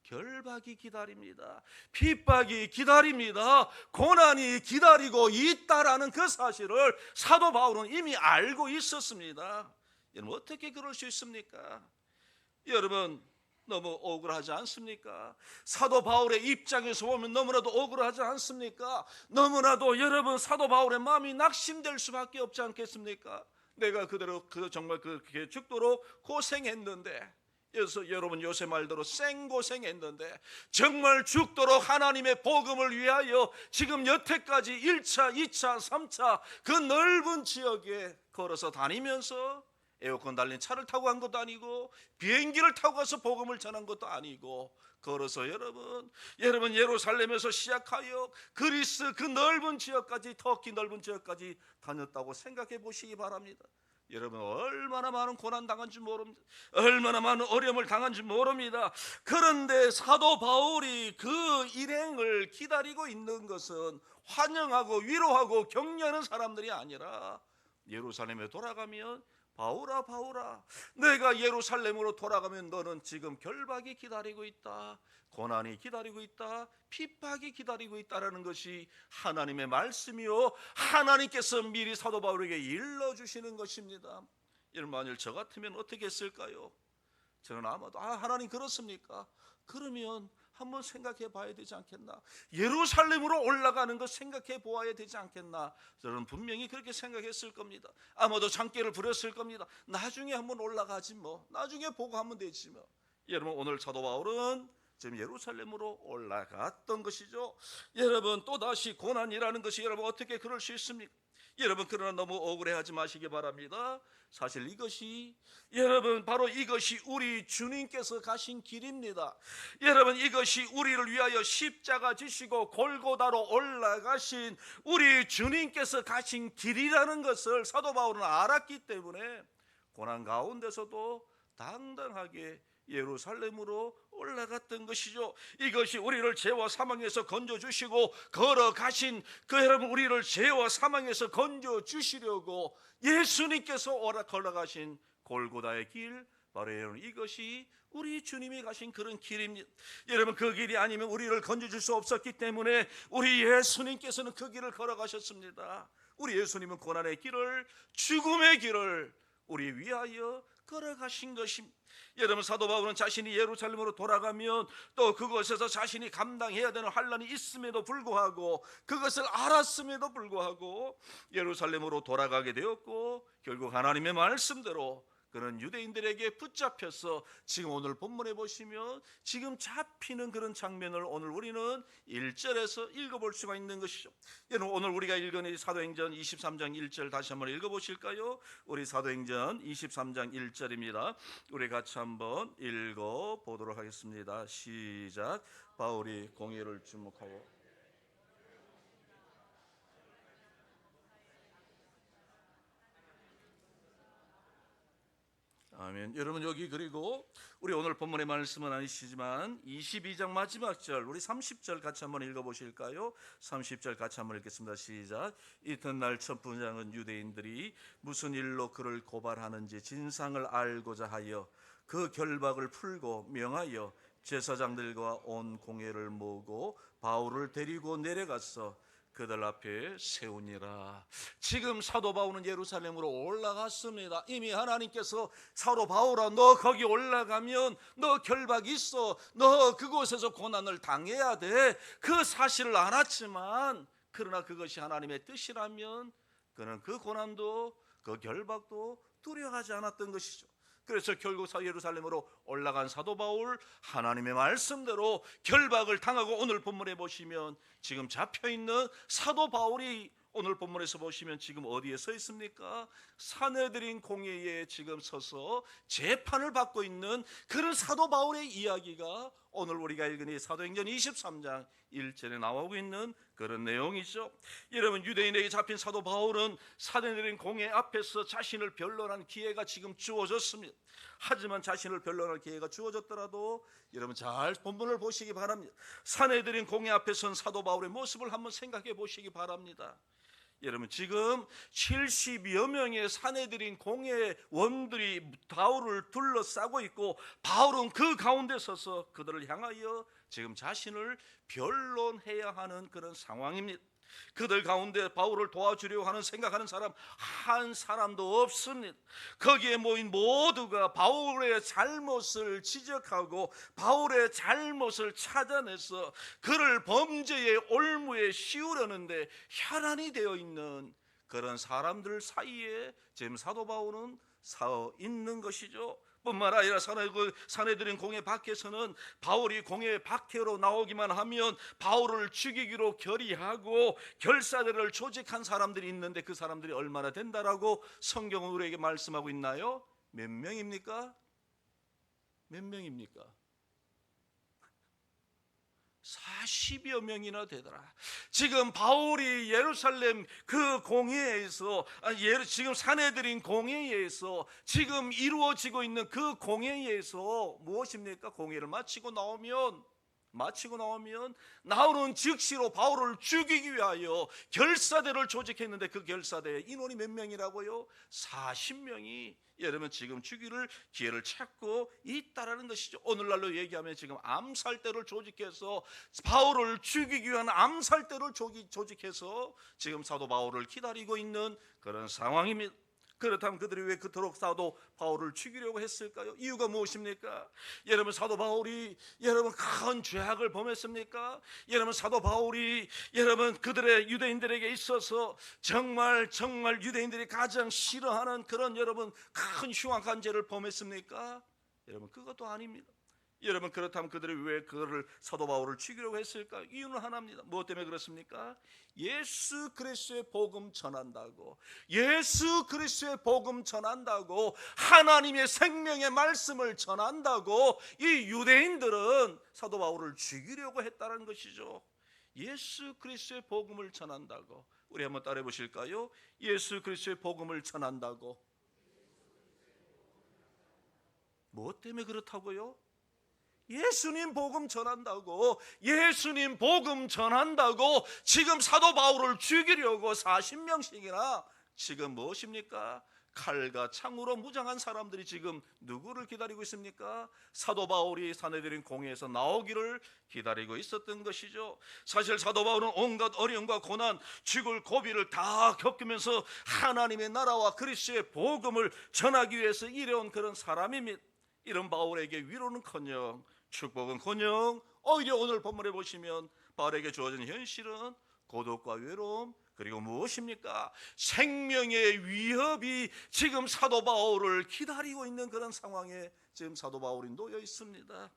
결박이 기다립니다. 핍박이 기다립니다. 고난이 기다리고 있다라는 그 사실을 사도 바울은 이미 알고 있었습니다. 여러분 어떻게 그럴 수 있습니까? 여러분 너무 억울하지 않습니까? 사도 바울의 입장에서 보면 너무나도 억울하지 않습니까? 너무나도 여러분 사도 바울의 마음이 낙심될 수밖에 없지 않겠습니까? 내가 정말 그렇게 죽도록 고생했는데 여러분 요새 말대로 생고생했는데 정말 죽도록 하나님의 복음을 위하여 지금 여태까지 1차, 2차, 3차 그 넓은 지역에 걸어서 다니면서 에어컨 달린 차를 타고 간 것도 아니고 비행기를 타고 가서 복음을 전한 것도 아니고 걸어서 여러분 예루살렘에서 시작하여 그리스 그 넓은 지역까지 터키 넓은 지역까지 다녔다고 생각해 보시기 바랍니다. 여러분 얼마나 많은 고난 당한지 모릅니다. 얼마나 많은 어려움을 당한지 모릅니다. 그런데 사도 바울이 그 일행을 기다리고 있는 것은 환영하고 위로하고 격려하는 사람들이 아니라 예루살렘에 돌아가면 바울아 내가 예루살렘으로 돌아가면 너는 지금 결박이 기다리고 있다. 고난이 기다리고 있다. 핍박이 기다리고 있다라는 것이 하나님의 말씀이요 하나님께서 미리 사도 바울에게 일러주시는 것입니다. 여러분 만일 저 같으면 어떻게 했을까요? 저는 아마도 하나님 그렇습니까? 그러면 한번 생각해 봐야 되지 않겠나? 예루살렘으로 올라가는 것 생각해 보아야 되지 않겠나? 저는 분명히 그렇게 생각했을 겁니다. 아마도 장깨를 부렸을 겁니다. 나중에 한번 올라가지 뭐. 나중에 보고 하면 되지 뭐. 여러분 오늘 사도 바울은 지금 예루살렘으로 올라갔던 것이죠. 여러분 또다시 고난이라는 것이 여러분 어떻게 그럴 수 있습니까? 여러분 그러나 너무 억울해하지 마시기 바랍니다. 사실 이것이 여러분 바로 이것이 우리 주님께서 가신 길입니다. 여러분 이것이 우리를 위하여 십자가 지시고 골고다로 올라가신 우리 주님께서 가신 길이라는 것을 사도 바울은 알았기 때문에 고난 가운데서도 당당하게 예루살렘으로 올라갔던 것이죠. 이것이 우리를 죄와 사망에서 건져주시고 걸어가신 그 여러분 우리를 죄와 사망에서 건져주시려고 예수님께서 걸어가신 골고다의 길 바로 여러분 이것이 우리 주님이 가신 그런 길입니다. 여러분 그 길이 아니면 우리를 건져줄 수 없었기 때문에 우리 예수님께서는 그 길을 걸어가셨습니다. 우리 예수님은 고난의 길을 죽음의 길을 우리 위하여 걸어가신 것입니다. 여러분 사도 바울은 자신이 예루살렘으로 돌아가면 또 그곳에서 자신이 감당해야 되는 환난이 있음에도 불구하고 그것을 알았음에도 불구하고 예루살렘으로 돌아가게 되었고 결국 하나님의 말씀대로 그런 유대인들에게 붙잡혀서 지금 오늘 본문에 보시면 지금 잡히는 그런 장면을 오늘 우리는 1절에서 읽어볼 수가 있는 것이죠. 여러분 오늘 우리가 읽은 사도행전 23장 1절 다시 한번 읽어보실까요? 우리 사도행전 23장 1절입니다. 우리 같이 한번 읽어보도록 하겠습니다. 시작. 바울이 공회를 주목하고 아멘. 여러분 여기 그리고 우리 오늘 본문의 말씀은 아니시지만 22장 마지막 절 우리 30절 같이 한번 읽어보실까요? 30절 같이 한번 읽겠습니다. 시작. 이튿날 첫 분장은 유대인들이 무슨 일로 그를 고발하는지 진상을 알고자 하여 그 결박을 풀고 명하여 제사장들과 온 공회를 모으고 바울을 데리고 내려가서 그들 앞에 세우니라. 지금 사도 바울은 예루살렘으로 올라갔습니다. 이미 하나님께서 사도 바울아, 너 거기 올라가면 너 결박이 있어, 너 그곳에서 고난을 당해야 돼, 그 사실을 알았지만 그러나 그것이 하나님의 뜻이라면 그는 그 고난도 그 결박도 두려워하지 않았던 것이죠. 그래서 결국 예루살렘으로 올라간 사도 바울, 하나님의 말씀대로 결박을 당하고 오늘 본문에 보시면 지금 잡혀있는 사도 바울이 오늘 본문에서 보시면 지금 어디에 서 있습니까? 사내들인 공회에 지금 서서 재판을 받고 있는 그런 사도 바울의 이야기가 오늘 우리가 읽은 이 사도행전 23장 1절에 나오고 있는 그런 내용이죠. 여러분, 유대인에게 잡힌 사도 바울은 사내들인 공회 앞에서 자신을 변론한 기회가 지금 주어졌습니다. 하지만 자신을 변론할 기회가 주어졌더라도 여러분 잘 본문을 보시기 바랍니다. 사내들인 공회 앞에 선 사도 바울의 모습을 한번 생각해 보시기 바랍니다. 여러분, 지금 70여 명의 사내들인 공회원들이 바울을 둘러싸고 있고 바울은 그 가운데 서서 그들을 향하여 지금 자신을 변론해야 하는 그런 상황입니다. 그들 가운데 바울을 도와주려고 하는 생각하는 사람 한 사람도 없습니다. 거기에 모인 모두가 바울의 잘못을 지적하고 바울의 잘못을 찾아내서 그를 범죄의 올무에 씌우려는데 혈안이 되어 있는 그런 사람들 사이에 지금 사도 바울은 서 있는 것이죠. 뿐만 아니라 사내들인 공회 밖에서는 바울이 공회 밖으로 나오기만 하면 바울을 죽이기로 결의하고 결사대를 조직한 사람들이 있는데 그 사람들이 얼마나 된다라고 성경은 우리에게 말씀하고 있나요? 몇 명입니까? 몇 명입니까? 40여 명이나 되더라. 지금 바울이 예루살렘 그 공회에서 지금 사내들인 공회에서 지금 이루어지고 있는 그 공회에서 무엇입니까? 공회를 마치고 나오면 나오는 즉시로 바울을 죽이기 위하여 결사대를 조직했는데 그 결사대의 인원이 몇 명이라고요? 40명이 여러분 지금 죽이를 기회를 찾고 있다라는 것이죠. 오늘날로 얘기하면 지금 암살대를 조직해서 바울을 죽이기 위한 암살대를 조직해서 지금 사도 바울을 기다리고 있는 그런 상황입니다. 그렇다면 그들이 왜 그토록 사도 바울을 죽이려고 했을까요? 이유가 무엇입니까? 여러분, 사도 바울이 여러분 큰 죄악을 범했습니까? 여러분, 사도 바울이 여러분 그들의 유대인들에게 있어서 정말 유대인들이 가장 싫어하는 그런 여러분 큰 흉악한 죄를 범했습니까? 여러분, 그것도 아닙니다. 여러분, 그렇다면 그들이 왜 그를 사도 바울을 죽이려고 했을까? 이유는 하나입니다. 무엇 때문에 그렇습니까? 예수 그리스도의 복음 전한다고, 예수 그리스도의 복음 전한다고, 하나님의 생명의 말씀을 전한다고 이 유대인들은 사도 바울을 죽이려고 했다는 것이죠. 예수 그리스도의 복음을 전한다고. 우리 한번 따라해 보실까요? 예수 그리스도의 복음을 전한다고. 무엇 때문에 그렇다고요? 예수님 복음 전한다고, 예수님 복음 전한다고 지금 사도 바울을 죽이려고 40명씩이나 지금 무엇입니까? 칼과 창으로 무장한 사람들이 지금 누구를 기다리고 있습니까? 사도 바울이 사내들인 공회에서 나오기를 기다리고 있었던 것이죠. 사실 사도 바울은 온갖 어려움과 고난, 죽을 고비를 다 겪으면서 하나님의 나라와 그리스도의 복음을 전하기 위해서 일해온 그런 사람입니다. 이런 바울에게 위로는커녕 축복은커녕 오히려 오늘 본문에 보시면 바울에게 주어진 현실은 고독과 외로움, 그리고 무엇입니까? 생명의 위협이 지금 사도 바울을 기다리고 있는 그런 상황에 지금 사도 바울이 놓여 있습니다.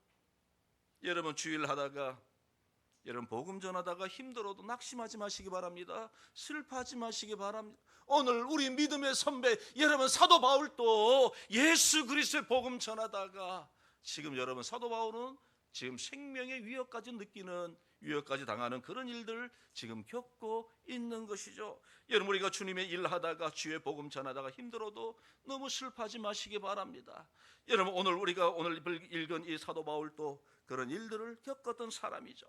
여러분, 주일 하다가 여러분 복음 전하다가 힘들어도 낙심하지 마시기 바랍니다. 슬퍼하지 마시기 바랍니다. 오늘 우리 믿음의 선배 여러분 사도 바울도 예수 그리스도의 복음 전하다가 지금 여러분 사도 바울은 지금 생명의 위협까지 느끼는, 위협까지 당하는 그런 일들 지금 겪고 있는 것이죠. 여러분, 우리가 주님의 일 하다가 주의 복음 전하다가 힘들어도 너무 슬퍼하지 마시기 바랍니다. 여러분, 우리가 오늘 읽은 이 사도 바울도 그런 일들을 겪었던 사람이죠.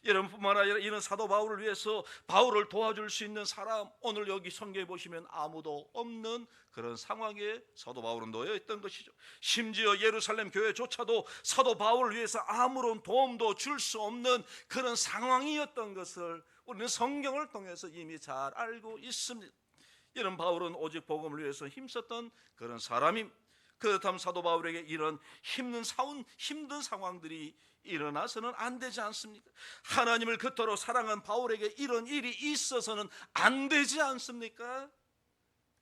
여러분뿐만 아니라 이런 사도 바울을 위해서 바울을 도와줄 수 있는 사람, 오늘 여기 성경에 보시면 아무도 없는 그런 상황에 사도 바울은 놓여 있던 것이죠. 심지어 예루살렘 교회조차도 사도 바울을 위해서 아무런 도움도 줄 수 없는 그런 상황이었던 것을 우리는 성경을 통해서 이미 잘 알고 있습니다. 이런 바울은 오직 복음을 위해서 힘썼던 그런 사람입니다. 그렇다면 사도 바울에게 이런 힘든 상황들이 일어나서는 안 되지 않습니까? 하나님을 그토록 사랑한 바울에게 이런 일이 있어서는 안 되지 않습니까?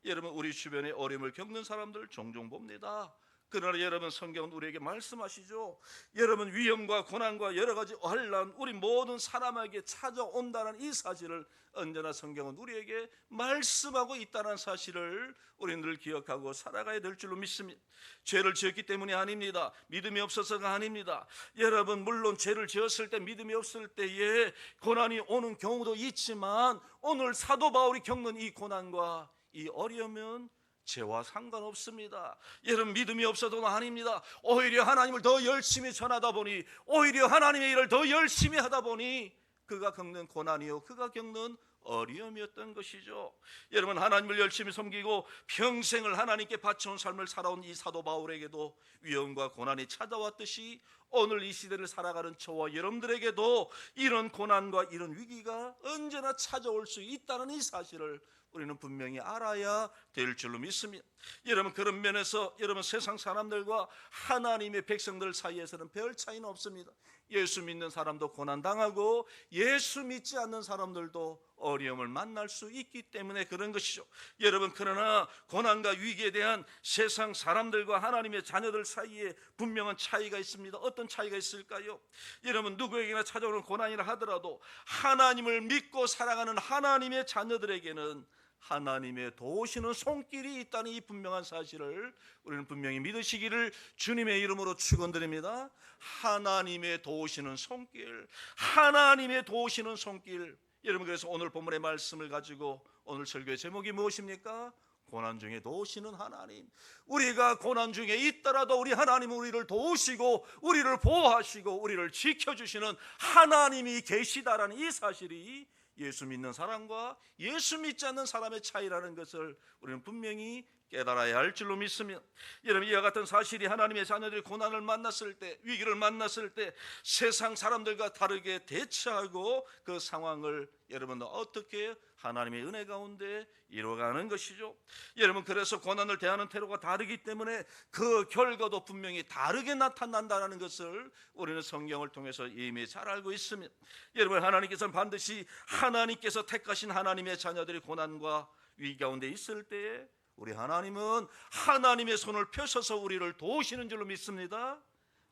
여러분, 우리 주변에 어려움을 겪는 사람들 종종 봅니다. 그러나 여러분, 성경은 우리에게 말씀하시죠. 여러분, 위험과 고난과 여러 가지 환난, 우리 모든 사람에게 찾아온다는 이 사실을 언제나 성경은 우리에게 말씀하고 있다는 사실을 우리는 늘 기억하고 살아가야 될 줄로 믿습니다. 죄를 지었기 때문이 아닙니다. 믿음이 없어서가 아닙니다. 여러분, 물론 죄를 지었을 때, 믿음이 없을 때에 고난이 오는 경우도 있지만 오늘 사도 바울이 겪는 이 고난과 이 어려움은 죄와 상관없습니다. 여러분, 믿음이 없어도 아닙니다. 오히려 하나님을 더 열심히 전하다 보니, 오히려 하나님의 일을 더 열심히 하다 보니 그가 겪는 고난이요, 그가 겪는 어려움이었던 것이죠. 여러분, 하나님을 열심히 섬기고 평생을 하나님께 바쳐온 삶을 살아온 이 사도 바울에게도 위험과 고난이 찾아왔듯이 오늘 이 시대를 살아가는 저와 여러분들에게도 이런 고난과 이런 위기가 언제나 찾아올 수 있다는 이 사실을 우리는 분명히 알아야 될 줄로 믿습니다. 여러분, 그런 면에서 여러분, 세상 사람들과 하나님의 백성들 사이에서는 별 차이는 없습니다. 예수 믿는 사람도 고난당하고 예수 믿지 않는 사람들도 어려움을 만날 수 있기 때문에 그런 것이죠. 여러분, 그러나 고난과 위기에 대한 세상 사람들과 하나님의 자녀들 사이에 분명한 차이가 있습니다. 어떤 차이가 있을까요? 여러분, 누구에게나 찾아오는 고난이라 하더라도 하나님을 믿고 살아가는 하나님의 자녀들에게는 하나님의 도우시는 손길이 있다는 이 분명한 사실을 우리는 분명히 믿으시기를 주님의 이름으로 축원드립니다. 하나님의 도우시는 손길, 하나님의 도우시는 손길. 여러분, 그래서 오늘 본문의 말씀을 가지고 오늘 설교의 제목이 무엇입니까? 고난 중에 도우시는 하나님. 우리가 고난 중에 있더라도 우리 하나님은 우리를 도우시고 우리를 보호하시고 우리를 지켜주시는 하나님이 계시다라는 이 사실이 예수 믿는 사람과 예수 믿지 않는 사람의 차이라는 것을 우리는 분명히 깨달아야 할 줄로 믿습니다. 여러분, 이와 같은 사실이 하나님의 자녀들이 고난을 만났을 때, 위기를 만났을 때 세상 사람들과 다르게 대처하고 그 상황을 여러분은 어떻게 하나님의 은혜 가운데 이루어가는 것이죠. 여러분, 그래서 고난을 대하는 태도가 다르기 때문에 그 결과도 분명히 다르게 나타난다는 것을 우리는 성경을 통해서 이미 잘 알고 있습니다. 여러분, 하나님께서는 반드시 하나님께서 택하신 하나님의 자녀들이 고난과 위기 가운데 있을 때에 우리 하나님은 하나님의 손을 펴셔서 우리를 도우시는 줄로 믿습니다.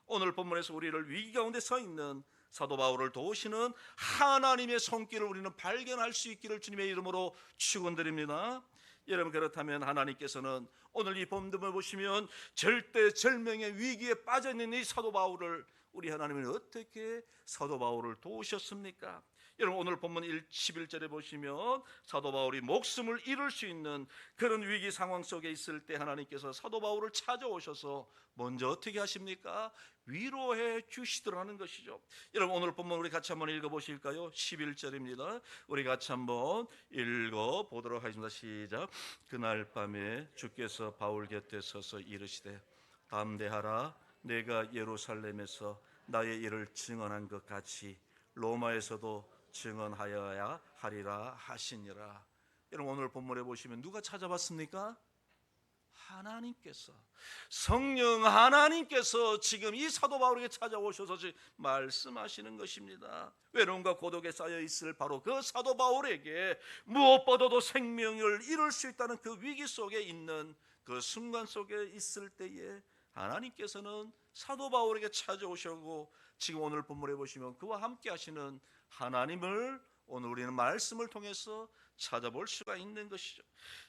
오늘 본문에서 우리를 위기 가운데 서 있는 사도 바울을 도우시는 하나님의 손길을 우리는 발견할 수 있기를 주님의 이름으로 축원드립니다. 여러분, 그렇다면 하나님께서는 오늘 이 본문을 보시면 절대절명의 위기에 빠져 있는 이 사도 바울을 우리 하나님은 어떻게 사도 바울을 도우셨습니까? 여러분, 오늘 본문 11절에 보시면 사도 바울이 목숨을 잃을 수 있는 그런 위기 상황 속에 있을 때 하나님께서 사도 바울을 찾아오셔서 먼저 어떻게 하십니까? 위로해 주시더라는 것이죠. 여러분, 오늘 본문 우리 같이 한번 읽어보실까요? 11절입니다. 우리 같이 한번 읽어보도록 하겠습니다. 시작. 그날 밤에 주께서 바울 곁에 서서 이르시되 담대하라. 내가 예루살렘에서 나의 일을 증언한 것 같이 로마에서도 증언하여야 하리라 하시니라. 여러분, 오늘 본문에 보시면 누가 찾아봤습니까? 하나님께서, 성령 하나님께서 지금 이 사도 바울에게 찾아오셔서 말씀하시는 것입니다. 외로움과 고독에 쌓여 있을 바로 그 사도 바울에게 무엇보다도 생명을 잃을 수 있다는 그 위기 속에 있는 그 순간 속에 있을 때에 하나님께서는 사도 바울에게 찾아오시고 지금 오늘 본문에 보시면 그와 함께 하시는 하나님을 오늘 우리는 말씀을 통해서 찾아볼 수가 있는 것이죠.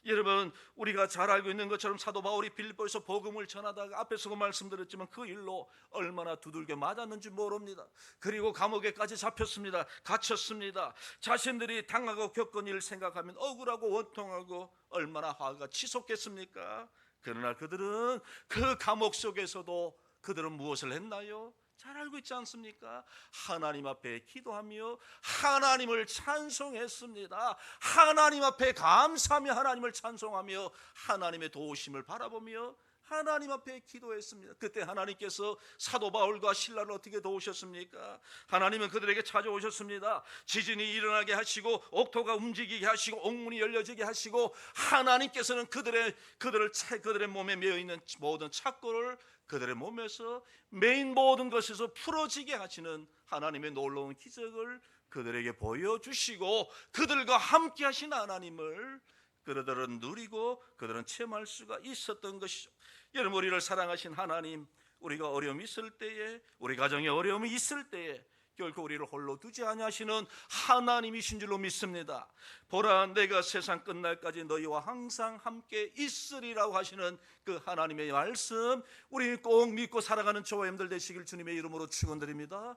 여러분, 우리가 잘 알고 있는 것처럼 사도 바울이 빌립보에서 복음을 전하다가 앞에서도 말씀드렸지만 그 일로 얼마나 두들겨 맞았는지 모릅니다. 그리고 감옥에까지 잡혔습니다. 갇혔습니다. 자신들이 당하고 겪은 일을 생각하면 억울하고 원통하고 얼마나 화가 치솟겠습니까? 그러나 그들은 그 감옥 속에서도 그들은 무엇을 했나요? 잘 알고 있지 않습니까? 하나님 앞에 기도하며 하나님을 찬송했습니다. 하나님 앞에 감사하며 하나님을 찬송하며 하나님의 도우심을 바라보며 하나님 앞에 기도했습니다. 그때 하나님께서 사도 바울과 실라를 어떻게 도우셨습니까? 하나님은 그들에게 찾아오셨습니다. 지진이 일어나게 하시고 옥토가 움직이게 하시고 옥문이 열려지게 하시고 하나님께서는 그들의 몸에 매여 있는 모든 착고를 그들의 몸에서 매인 모든 것에서 풀어지게 하시는 하나님의 놀라운 기적을 그들에게 보여주시고 그들과 함께 하신 하나님을 그들은 누리고 그들은 체험할 수가 있었던 것이죠. 여러분, 우리를 사랑하신 하나님, 우리가 어려움이 있을 때에, 우리 가정에 어려움이 있을 때에 결코 우리를 홀로 두지 아니하시는 하나님이신 줄로 믿습니다. 보라, 내가 세상 끝날까지 너희와 항상 함께 있으리라고 하시는 그 하나님의 말씀, 우리 꼭 믿고 살아가는 저와 여러분들 되시길 주님의 이름으로 축원드립니다.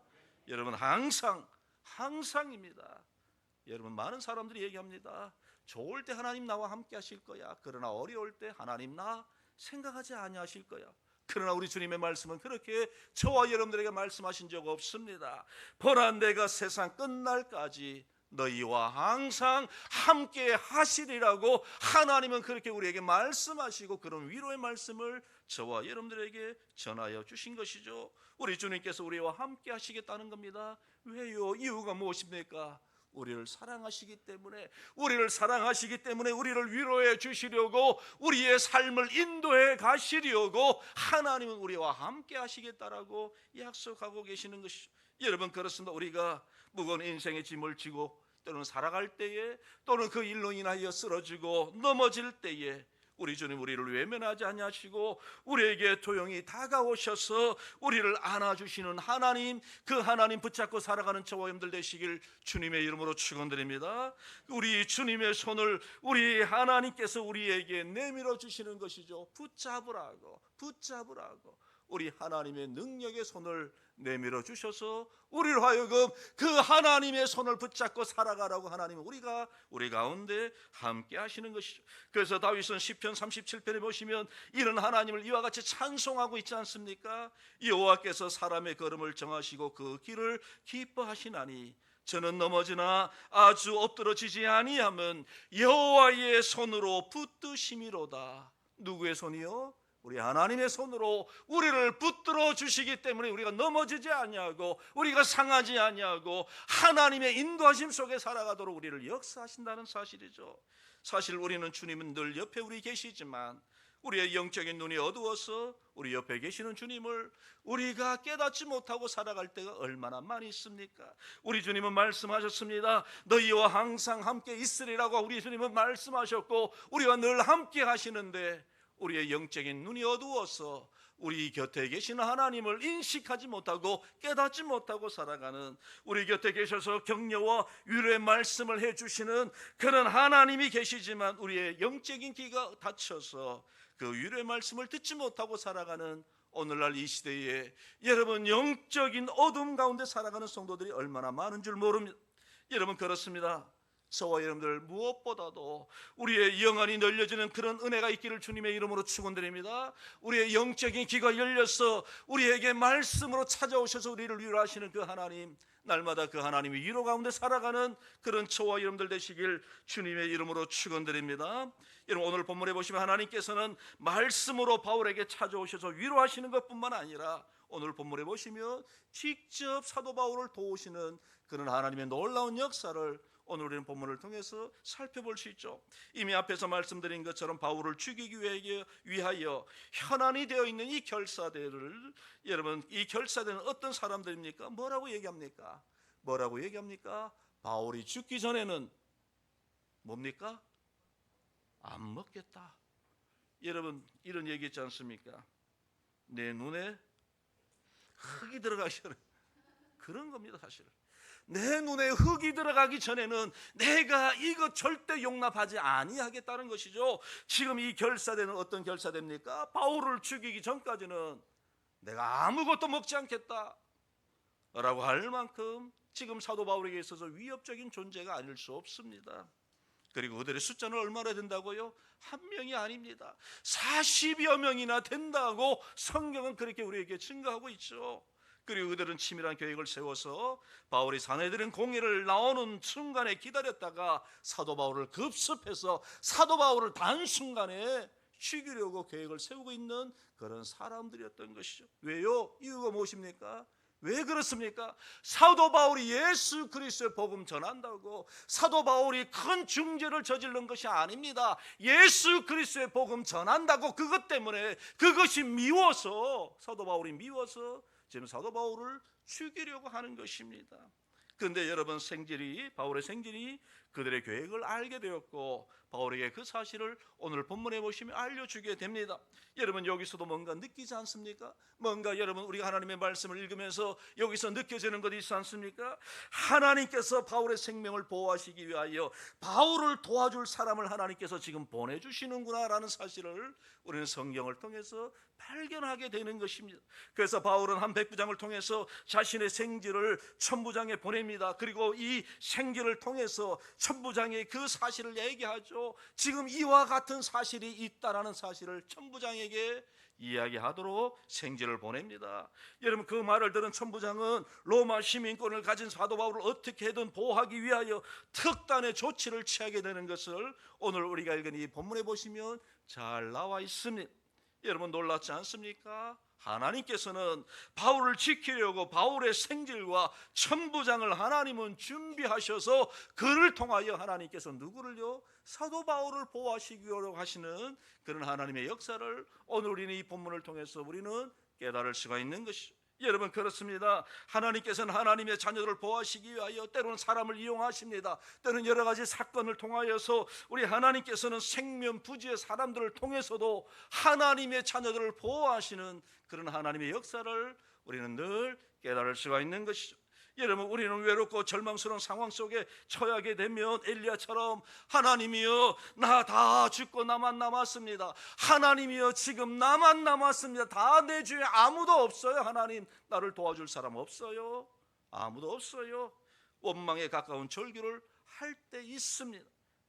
여러분, 항상입니다. 여러분, 많은 사람들이 얘기합니다. 좋을 때 하나님 나와 함께 하실 거야. 그러나 어려울 때 하나님 나 생각하지 아니하실 거야. 그러나 우리 주님의 말씀은 그렇게 저와 여러분들에게 말씀하신 적 없습니다. 보라, 내가 세상 끝날까지 너희와 항상 함께 하시리라고 하나님은 그렇게 우리에게 말씀하시고 그런 위로의 말씀을 저와 여러분들에게 전하여 주신 것이죠. 우리 주님께서 우리와 함께 하시겠다는 겁니다. 왜요? 이유가 무엇입니까? 우리를 사랑하시기 때문에 우리를 위로해 주시려고 우리의 삶을 인도해 가시려고 하나님은 우리와 함께 하시겠다라고 약속하고 계시는 것이죠. 여러분, 그렇습니다. 우리가 무거운 인생의 짐을 지고 또는 살아갈 때에 또는 그 일로 인하여 쓰러지고 넘어질 때에 우리 주님 우리를 외면하지 아니하시고 우리에게 조용히 다가오셔서 우리를 안아주시는 하나님, 그 하나님 붙잡고 살아가는 저와 여러분들 되시길 주님의 이름으로 축원드립니다. 우리 주님의 손을 우리 하나님께서 우리에게 내밀어 주시는 것이죠. 붙잡으라고 우리 하나님의 능력의 손을 내밀어 주셔서 우리를 하여금 그 하나님의 손을 붙잡고 살아가라고 하나님은 우리 가운데 함께 하시는 것이죠. 그래서 다윗은 시편 37편에 보시면 이런 하나님을 이와 같이 찬송하고 있지 않습니까? 여호와께서 사람의 걸음을 정하시고 그 길을 기뻐하시나니 저는 넘어지나 아주 엎드러지지 아니함은 여호와의 손으로 붙드심이로다. 누구의 손이요? 우리 하나님의 손으로 우리를 붙들어 주시기 때문에 우리가 넘어지지 아니하고 우리가 상하지 아니하고 하나님의 인도하심 속에 살아가도록 우리를 역사하신다는 사실이죠. 사실 우리는 주님은 늘 옆에 우리 계시지만 우리의 영적인 눈이 어두워서 우리 옆에 계시는 주님을 우리가 깨닫지 못하고 살아갈 때가 얼마나 많이 있습니까? 우리 주님은 말씀하셨습니다. 너희와 항상 함께 있으리라고 우리 주님은 말씀하셨고 우리와 늘 함께 하시는데 우리의 영적인 눈이 어두워서 우리 곁에 계시는 하나님을 인식하지 못하고 깨닫지 못하고 살아가는, 우리 곁에 계셔서 격려와 위로의 말씀을 해주시는 그런 하나님이 계시지만 우리의 영적인 귀가 닫혀서 그 위로의 말씀을 듣지 못하고 살아가는 오늘날 이 시대에 여러분, 영적인 어둠 가운데 살아가는 성도들이 얼마나 많은 줄 모릅니다. 여러분, 그렇습니다. 저와 여러분들 무엇보다도 우리의 영안이 열려지는 그런 은혜가 있기를 주님의 이름으로 축원드립니다. 우리의 영적인 귀가 열려서 우리에게 말씀으로 찾아오셔서 우리를 위로하시는 그 하나님, 날마다 그 하나님이 위로 가운데 살아가는 그런 저와 여러분들 되시길 주님의 이름으로 축원드립니다. 여러분, 오늘 본문에 보시면 하나님께서는 말씀으로 바울에게 찾아오셔서 위로하시는 것뿐만 아니라 오늘 본문에 보시면 직접 사도 바울을 도우시는 그런 하나님의 놀라운 역사를 오늘 우리는 본문을 통해서 살펴볼 수 있죠. 이미 앞에서 말씀드린 것처럼 바울을 죽이기 위하여 현안이 되어 있는 이 결사대를, 여러분, 이 결사대는 어떤 사람들입니까? 뭐라고 얘기합니까? 바울이 죽기 전에는 뭡니까? 안 먹겠다. 여러분, 이런 얘기 있지 않습니까? 내 눈에 흙이 들어가기 전에, 그런 겁니다. 사실 내 눈에 흙이 들어가기 전에는 내가 이거 절대 용납하지 아니하겠다는 것이죠. 지금 이 결사대는 어떤 결사대입니까? 바울을 죽이기 전까지는 내가 아무것도 먹지 않겠다 라고 할 만큼 지금 사도 바울에게 있어서 위협적인 존재가 아닐 수 없습니다. 그리고 그들의 숫자는 얼마나 된다고요? 한 명이 아닙니다. 40여 명이나 된다고 성경은 그렇게 우리에게 증거하고 있죠. 그리고 그들은 치밀한 계획을 세워서 바울이 사내들은 공회를 나오는 순간에 기다렸다가 사도 바울을 급습해서 사도 바울을 단순간에 죽이려고 계획을 세우고 있는 그런 사람들이었던 것이죠. 왜요? 이유가 무엇입니까? 왜 그렇습니까? 사도 바울이 예수 그리스도의 복음 전한다고 사도 바울이 큰 중죄를 저지른 것이 아닙니다. 예수 그리스도의 복음 전한다고 그것 때문에 그것이 미워서 사도 바울이 미워서 지금 사도 바울을 죽이려고 하는 것입니다. 그런데 여러분 바울의 생질이 그들의 계획을 알게 되었고 바울에게 그 사실을 오늘 본문에 보시면 알려주게 됩니다. 여러분 여기서도 뭔가 느끼지 않습니까? 뭔가 여러분 우리가 하나님의 말씀을 읽으면서 여기서 느껴지는 것이 있지 않습니까? 하나님께서 바울의 생명을 보호하시기 위하여 바울을 도와줄 사람을 하나님께서 지금 보내주시는구나라는 사실을 우리는 성경을 통해서 발견하게 되는 것입니다. 그래서 바울은 한 백부장을 통해서 자신의 생지를 천부장에 보냅니다. 그리고 이 생지를 통해서 천부장에 그 사실을 얘기하죠. 지금 이와 같은 사실이 있다라는 사실을 천부장에게 이야기하도록 생지를 보냅니다. 여러분 그 말을 들은 천부장은 로마 시민권을 가진 사도 바울을 어떻게든 보호하기 위하여 특단의 조치를 취하게 되는 것을 오늘 우리가 읽은 이 본문에 보시면 잘 나와 있습니다. 여러분 놀랍지 않습니까? 하나님께서는 바울을 지키려고 바울의 생질과 천부장을 하나님은 준비하셔서 그를 통하여 하나님께서 누구를요? 사도 바울을 보호하시기로 하시는 그런 하나님의 역사를 오늘 우리는 이 본문을 통해서 우리는 깨달을 수가 있는 것이죠. 여러분 그렇습니다. 하나님께서는 하나님의 자녀들을 보호하시기 위하여 때로는 사람을 이용하십니다. 때로는 여러 가지 사건을 통하여서 우리 하나님께서는 생면부지의 사람들을 통해서도 하나님의 자녀들을 보호하시는 그런 하나님의 역사를 우리는 늘 깨달을 수가 있는 것이죠. 여러분 우리는 외롭고 절망스러운 상황 속에 처하게 되면 엘리야처럼 하나님이여 나 다 죽고 나만 남았습니다. 하나님이여 지금 나만 남았습니다. 다 내 주위에 아무도 없어요. 하나님 나를 도와줄 사람 없어요. 아무도 없어요. 원망에 가까운 절규를 할 때 있습니다.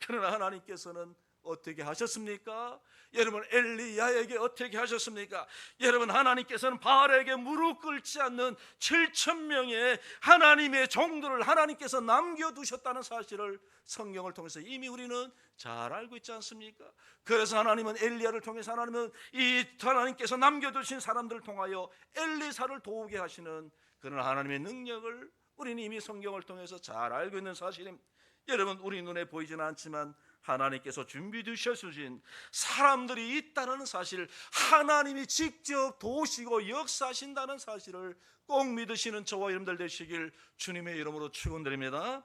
그러나 하나님께서는 어떻게 하셨습니까? 여러분 엘리야에게 어떻게 하셨습니까? 여러분 하나님께서는 바알에게 무릎 꿇지 않는 7,000명의 하나님의 종들을 하나님께서 남겨두셨다는 사실을 성경을 통해서 이미 우리는 잘 알고 있지 않습니까? 그래서 하나님은 엘리야를 통해서 하나님께서 남겨두신 사람들을 통하여 엘리사를 도우게 하시는 그런 하나님의 능력을 우리는 이미 성경을 통해서 잘 알고 있는 사실입니다. 여러분 우리 눈에 보이지는 않지만 하나님께서 준비해 주신 사람들이 있다는 사실, 하나님이 직접 도우시고 역사하신다는 사실을 꼭 믿으시는 저와 여러분들 되시길 주님의 이름으로 축원드립니다.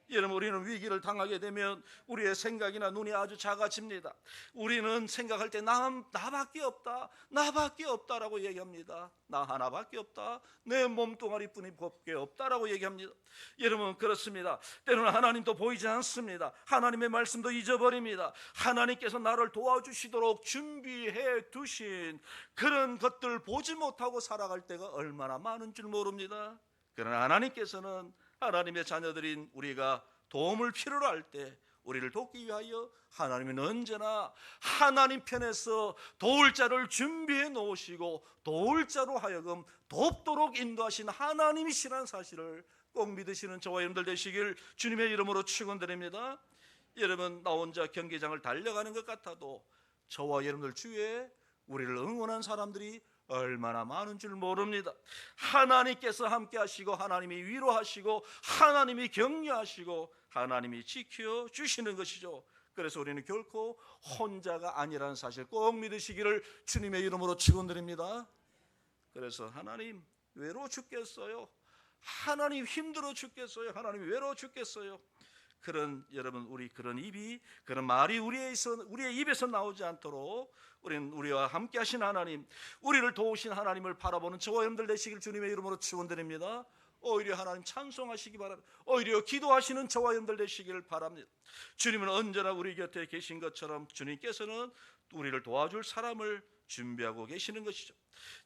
여러분 우리는 위기를 당하게 되면 우리의 생각이나 눈이 아주 작아집니다. 우리는 생각할 때 나밖에 없다라고 얘기합니다. 나 하나밖에 없다. 내 몸뚱아리뿐이밖에 없다라고 얘기합니다. 여러분 그렇습니다. 때로는 하나님도 보이지 않습니다. 하나님의 말씀도 잊어버립니다. 하나님께서 나를 도와주시도록 준비해 두신 그런 것들 보지 못하고 살아갈 때가 얼마나 많은 줄 모릅니다. 그러나 하나님께서는 하나님의 자녀들인 우리가 도움을 필요로 할 때 우리를 돕기 위하여 하나님은 언제나 하나님 편에서 도울 자를 준비해 놓으시고 도울 자로 하여금 돕도록 인도하신 하나님이시라는 사실을 꼭 믿으시는 저와 여러분들 되시길 주님의 이름으로 축원드립니다. 여러분 나 혼자 경기장을 달려가는 것 같아도 저와 여러분들 주위에 우리를 응원한 사람들이 얼마나 많은 줄 모릅니다. 하나님께서 함께 하시고 하나님이 위로하시고 하나님이 격려하시고 하나님이 지켜주시는 것이죠. 그래서 우리는 결코 혼자가 아니라는 사실 꼭 믿으시기를 주님의 이름으로 축원드립니다. 그래서 하나님 외로워 죽겠어요? 하나님 힘들어 죽겠어요? 하나님 외로워 죽겠어요? 그런 여러분 우리 그런 말이 우리의 입에서 나오지 않도록 우리는 우리와 함께 하신 하나님, 우리를 도우신 하나님을 바라보는 저와 여러분들 되시길 주님의 이름으로 축원드립니다. 오히려 하나님 찬송하시기 바랍니다. 오히려 기도하시는 저와 여러분들 되시기를 바랍니다. 주님은 언제나 우리 곁에 계신 것처럼 주님께서는 우리를 도와줄 사람을 준비하고 계시는 것이죠.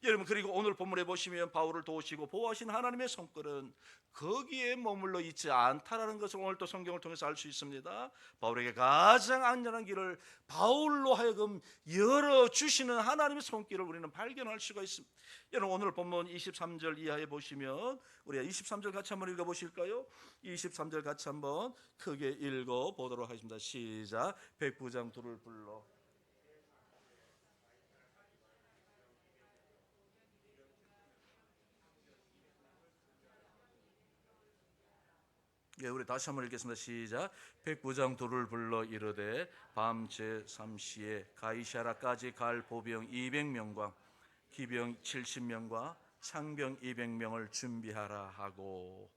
여러분, 그리고 오늘 본문에 보시면 바울을 도우시고 보호하신 하나님의 손길은 거기에 머물러 있지 않다라는 것을 오늘 또 성경을 통해서 알 수 있습니다. 바울에게 가장 안전한 길을 바울로 하여금 열어주시는 하나님의 손길을 우리는 발견할 수가 있습니다. 여러분, 오늘 본문 23절 이하에 보시면 우리가 23절 같이 한번 읽어보실까요? 23절 같이 한번 크게 읽어보도록 하겠습니다. 시작. 백부장들을 불러 우리 다시 한번 읽겠습니다. 시작. 백부장들을 불러 이르되 밤 제3시에 가이사라까지 갈 보병 200명과 기병 70명과 창병 200명을 준비하라 하고,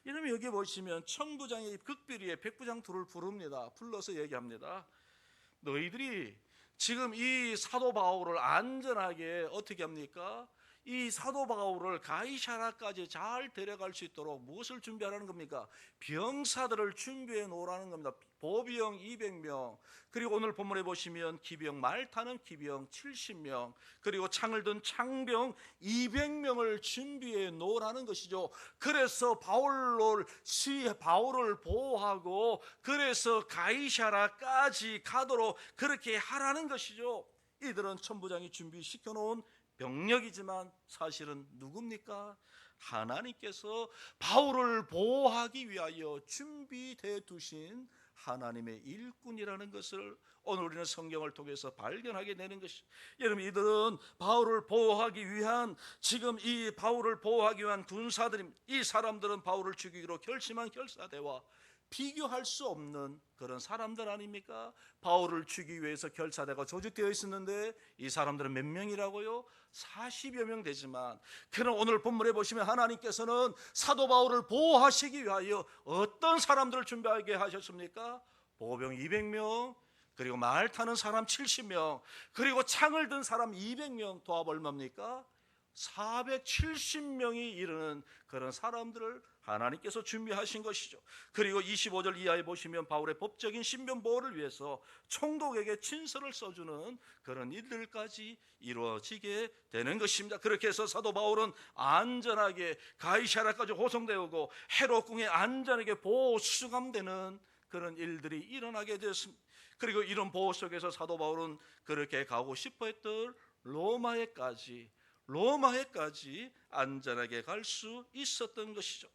이러면 여기 보시면 청부장이 극비리에 백부장들을 부릅니다. 불러서 얘기합니다. 너희들이 지금 이 사도 바울을 안전하게 어떻게 합니까? 이 사도 바울을 가이사라까지 잘 데려갈 수 있도록 무엇을 준비하라는 겁니까? 병사들을 준비해 놓으라는 겁니다. 보병 200명, 그리고 오늘 본문에 보시면 기병, 말 타는 기병 70명, 그리고 창을 든 창병 200명을 준비해 놓으라는 것이죠. 그래서 바울을 보호하고 그래서 가이사라까지 가도록 그렇게 하라는 것이죠. 이들은 천부장이 준비시켜 놓은 병력이지만 사실은 누굽니까? 하나님께서 바울을 보호하기 위하여 준비되어 두신 하나님의 일꾼이라는 것을 오늘 우리는 성경을 통해서 발견하게 되는 것이죠. 여러분, 이들은 바울을 보호하기 위한, 지금 이 바울을 보호하기 위한 군사들입니다. 이 사람들은 바울을 죽이기로 결심한 결사대와 비교할 수 없는 그런 사람들 아닙니까? 바울을 죽이기 위해서 결사대가 조직되어 있었는데 이 사람들은 몇 명이라고요? 40여 명 되지만, 그러나 오늘 본문에 보시면 하나님께서는 사도 바울을 보호하시기 위하여 어떤 사람들을 준비하게 하셨습니까? 보병 200명, 그리고 말 타는 사람 70명, 그리고 창을 든 사람 200명, 도합 얼마입니까? 470명이 이르는 그런 사람들을 하나님께서 준비하신 것이죠. 그리고 25절 이하에 보시면 바울의 법적인 신변 보호를 위해서 총독에게 친서를 써주는 그런 일들까지 이루어지게 되는 것입니다. 그렇게 해서 사도 바울은 안전하게 가이사라까지 호송되고 헤롯궁에 안전하게 보호 수감되는 그런 일들이 일어나게 되었습니다. 그리고 이런 보호 속에서 사도 바울은 그렇게 가고 싶어 했던 로마에까지 안전하게 갈 수 있었던 것이죠.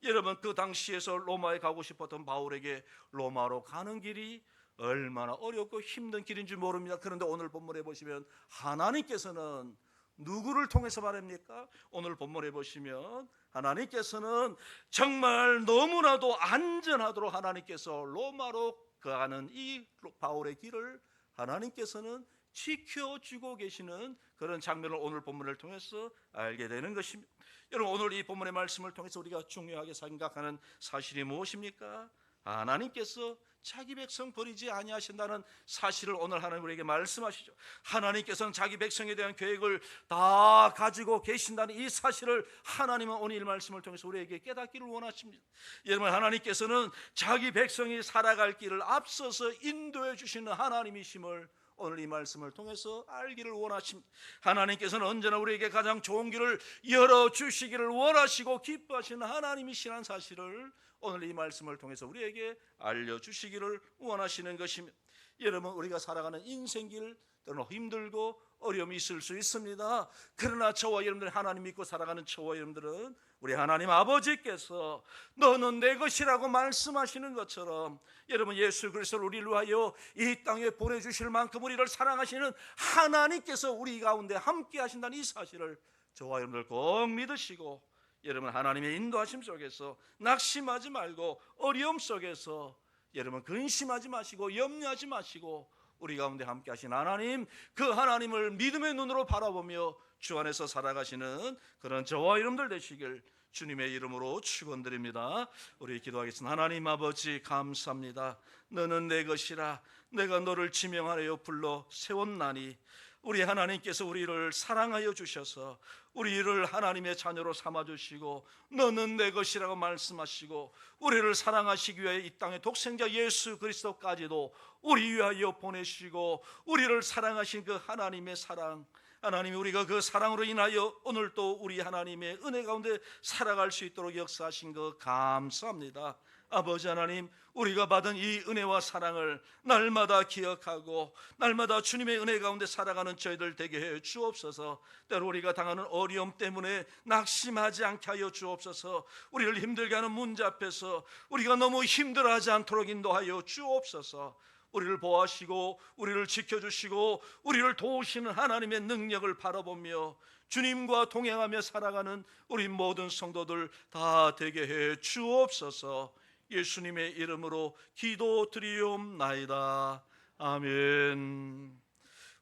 여러분, 그 당시에서 로마에 가고 싶었던 바울에게 로마로 가는 길이 얼마나 어렵고 힘든 길인 줄 모릅니다. 그런데 오늘 본문에 보시면 하나님께서는 누구를 통해서 말합니까? 오늘 본문에 보시면 하나님께서는 정말 너무나도 안전하도록 하나님께서 로마로 가는 이 바울의 길을 하나님께서는 지켜주고 계시는 그런 장면을 오늘 본문을 통해서 알게 되는 것입니다. 여러분, 오늘 이 본문의 말씀을 통해서 우리가 중요하게 생각하는 사실이 무엇입니까? 하나님께서 자기 백성 버리지 아니하신다는 사실을 오늘 하나님 우리에게 말씀하시죠. 하나님께서는 자기 백성에 대한 계획을 다 가지고 계신다는 이 사실을 하나님은 오늘 이 말씀을 통해서 우리에게 깨닫기를 원하십니다. 여러분, 하나님께서는 자기 백성이 살아갈 길을 앞서서 인도해 주시는 하나님이심을 오늘 이 말씀을 통해서 알기를 원하십니다. 하나님께서는 언제나 우리에게 가장 좋은 길을 열어주시기를 원하시고 기뻐하시는 하나님이시라는 사실을 오늘 이 말씀을 통해서 우리에게 알려주시기를 원하시는 것입니다. 여러분, 우리가 살아가는 인생길 때로는 힘들고 어려움이 있을 수 있습니다. 그러나 저와 여러분들, 하나님 믿고 살아가는 저와 여러분들은 우리 하나님 아버지께서 너는 내 것이라고 말씀하시는 것처럼, 여러분, 예수 그리스도를 우리를 위하여 이 땅에 보내주실 만큼 우리를 사랑하시는 하나님께서 우리 가운데 함께 하신다는 이 사실을 저와 여러분들 꼭 믿으시고, 여러분, 하나님의 인도하심 속에서 낙심하지 말고 어려움 속에서 여러분 근심하지 마시고 염려하지 마시고 우리 가운데 함께 하신 하나님, 그 하나님을 믿음의 눈으로 바라보며 주 안에서 살아가시는 그런 저와 여러분들 되시길 주님의 이름으로 축원드립니다. 우리 기도하겠습니다. 하나님 아버지, 감사합니다. 너는 내 것이라 내가 너를 지명하여 불러 세웠나니 우리 하나님께서 우리를 사랑하여 주셔서 우리를 하나님의 자녀로 삼아주시고 너는 내 것이라고 말씀하시고 우리를 사랑하시기 위해 이 땅에 독생자 예수 그리스도까지도 우리 위하여 보내시고 우리를 사랑하신 그 하나님의 사랑, 하나님, 우리가 그 사랑으로 인하여 오늘도 우리 하나님의 은혜 가운데 살아갈 수 있도록 역사하신 것 감사합니다. 아버지 하나님, 우리가 받은 이 은혜와 사랑을 날마다 기억하고 날마다 주님의 은혜 가운데 살아가는 저희들 되게 해 주옵소서. 때로 우리가 당하는 어려움 때문에 낙심하지 않게 하여 주옵소서. 우리를 힘들게 하는 문제 앞에서 우리가 너무 힘들어하지 않도록 인도하여 주옵소서. 우리를 보호하시고 우리를 지켜주시고 우리를 도우시는 하나님의 능력을 바라보며 주님과 동행하며 살아가는 우리 모든 성도들 다 되게 해 주옵소서. 예수님의 이름으로 기도드리옵나이다. 아멘.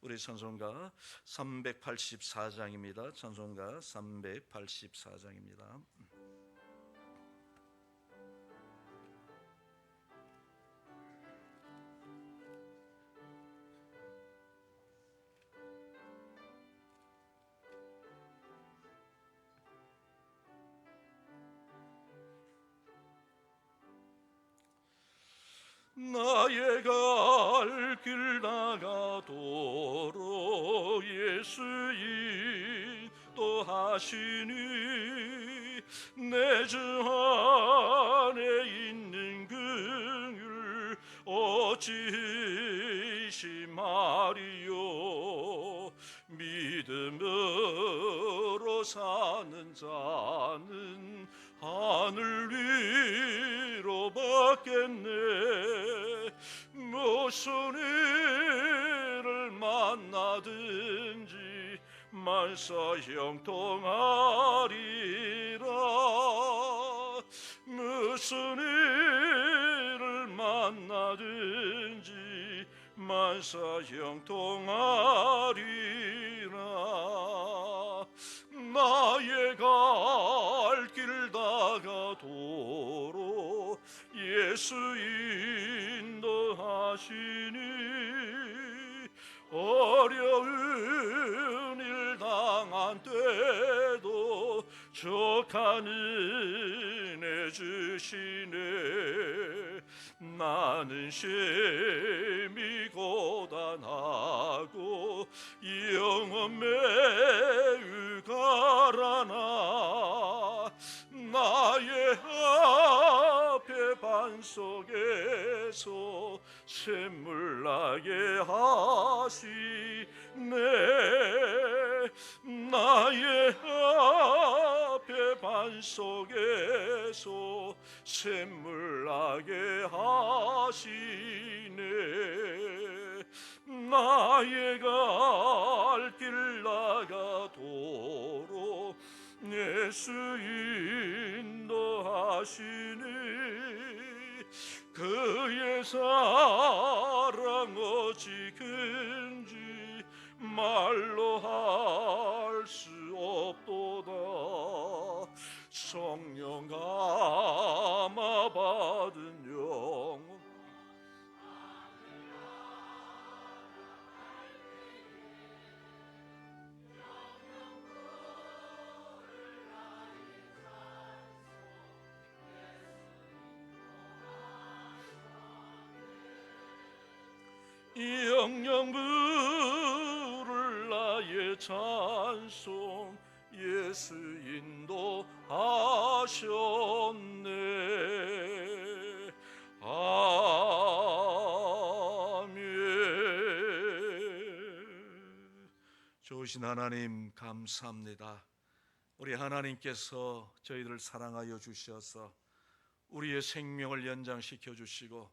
우리 찬송가 384장입니다. 찬송가 384장입니다. 나의 갈 길 나가도록 예수 인도하시니 내 주 안에 있는 긍휼 어찌 심하리요. 믿음으로 사는 자는 하늘 위로 받겠네. 무슨 일을 만나든지 만사 형통하리라. 무슨 일을 만나든지 만사 형통하리라. 나의 갈 길 다가도록 예수 인도하시니 어려운 일 당한 때도 족한 은혜 주시네. 나는 셈이 고단하고 영혼 매우 가라나 나의 앞에 반석에서 샘물 나게 하시네. 나의 앞에 반석에서 샘물 나게 하시네. 나의 갈 길 나가도록 예수 인도하시니 그의 사랑 어찌 큰지 말로 할 수 없도다. 성령 감화 받은 영혼 영영 부를 나의 찬송 예수 인도하셨네. 아멘. 좋으신 하나님 감사합니다. 우리 하나님께서 저희들을 사랑하여 주셔서 우리의 생명을 연장시켜 주시고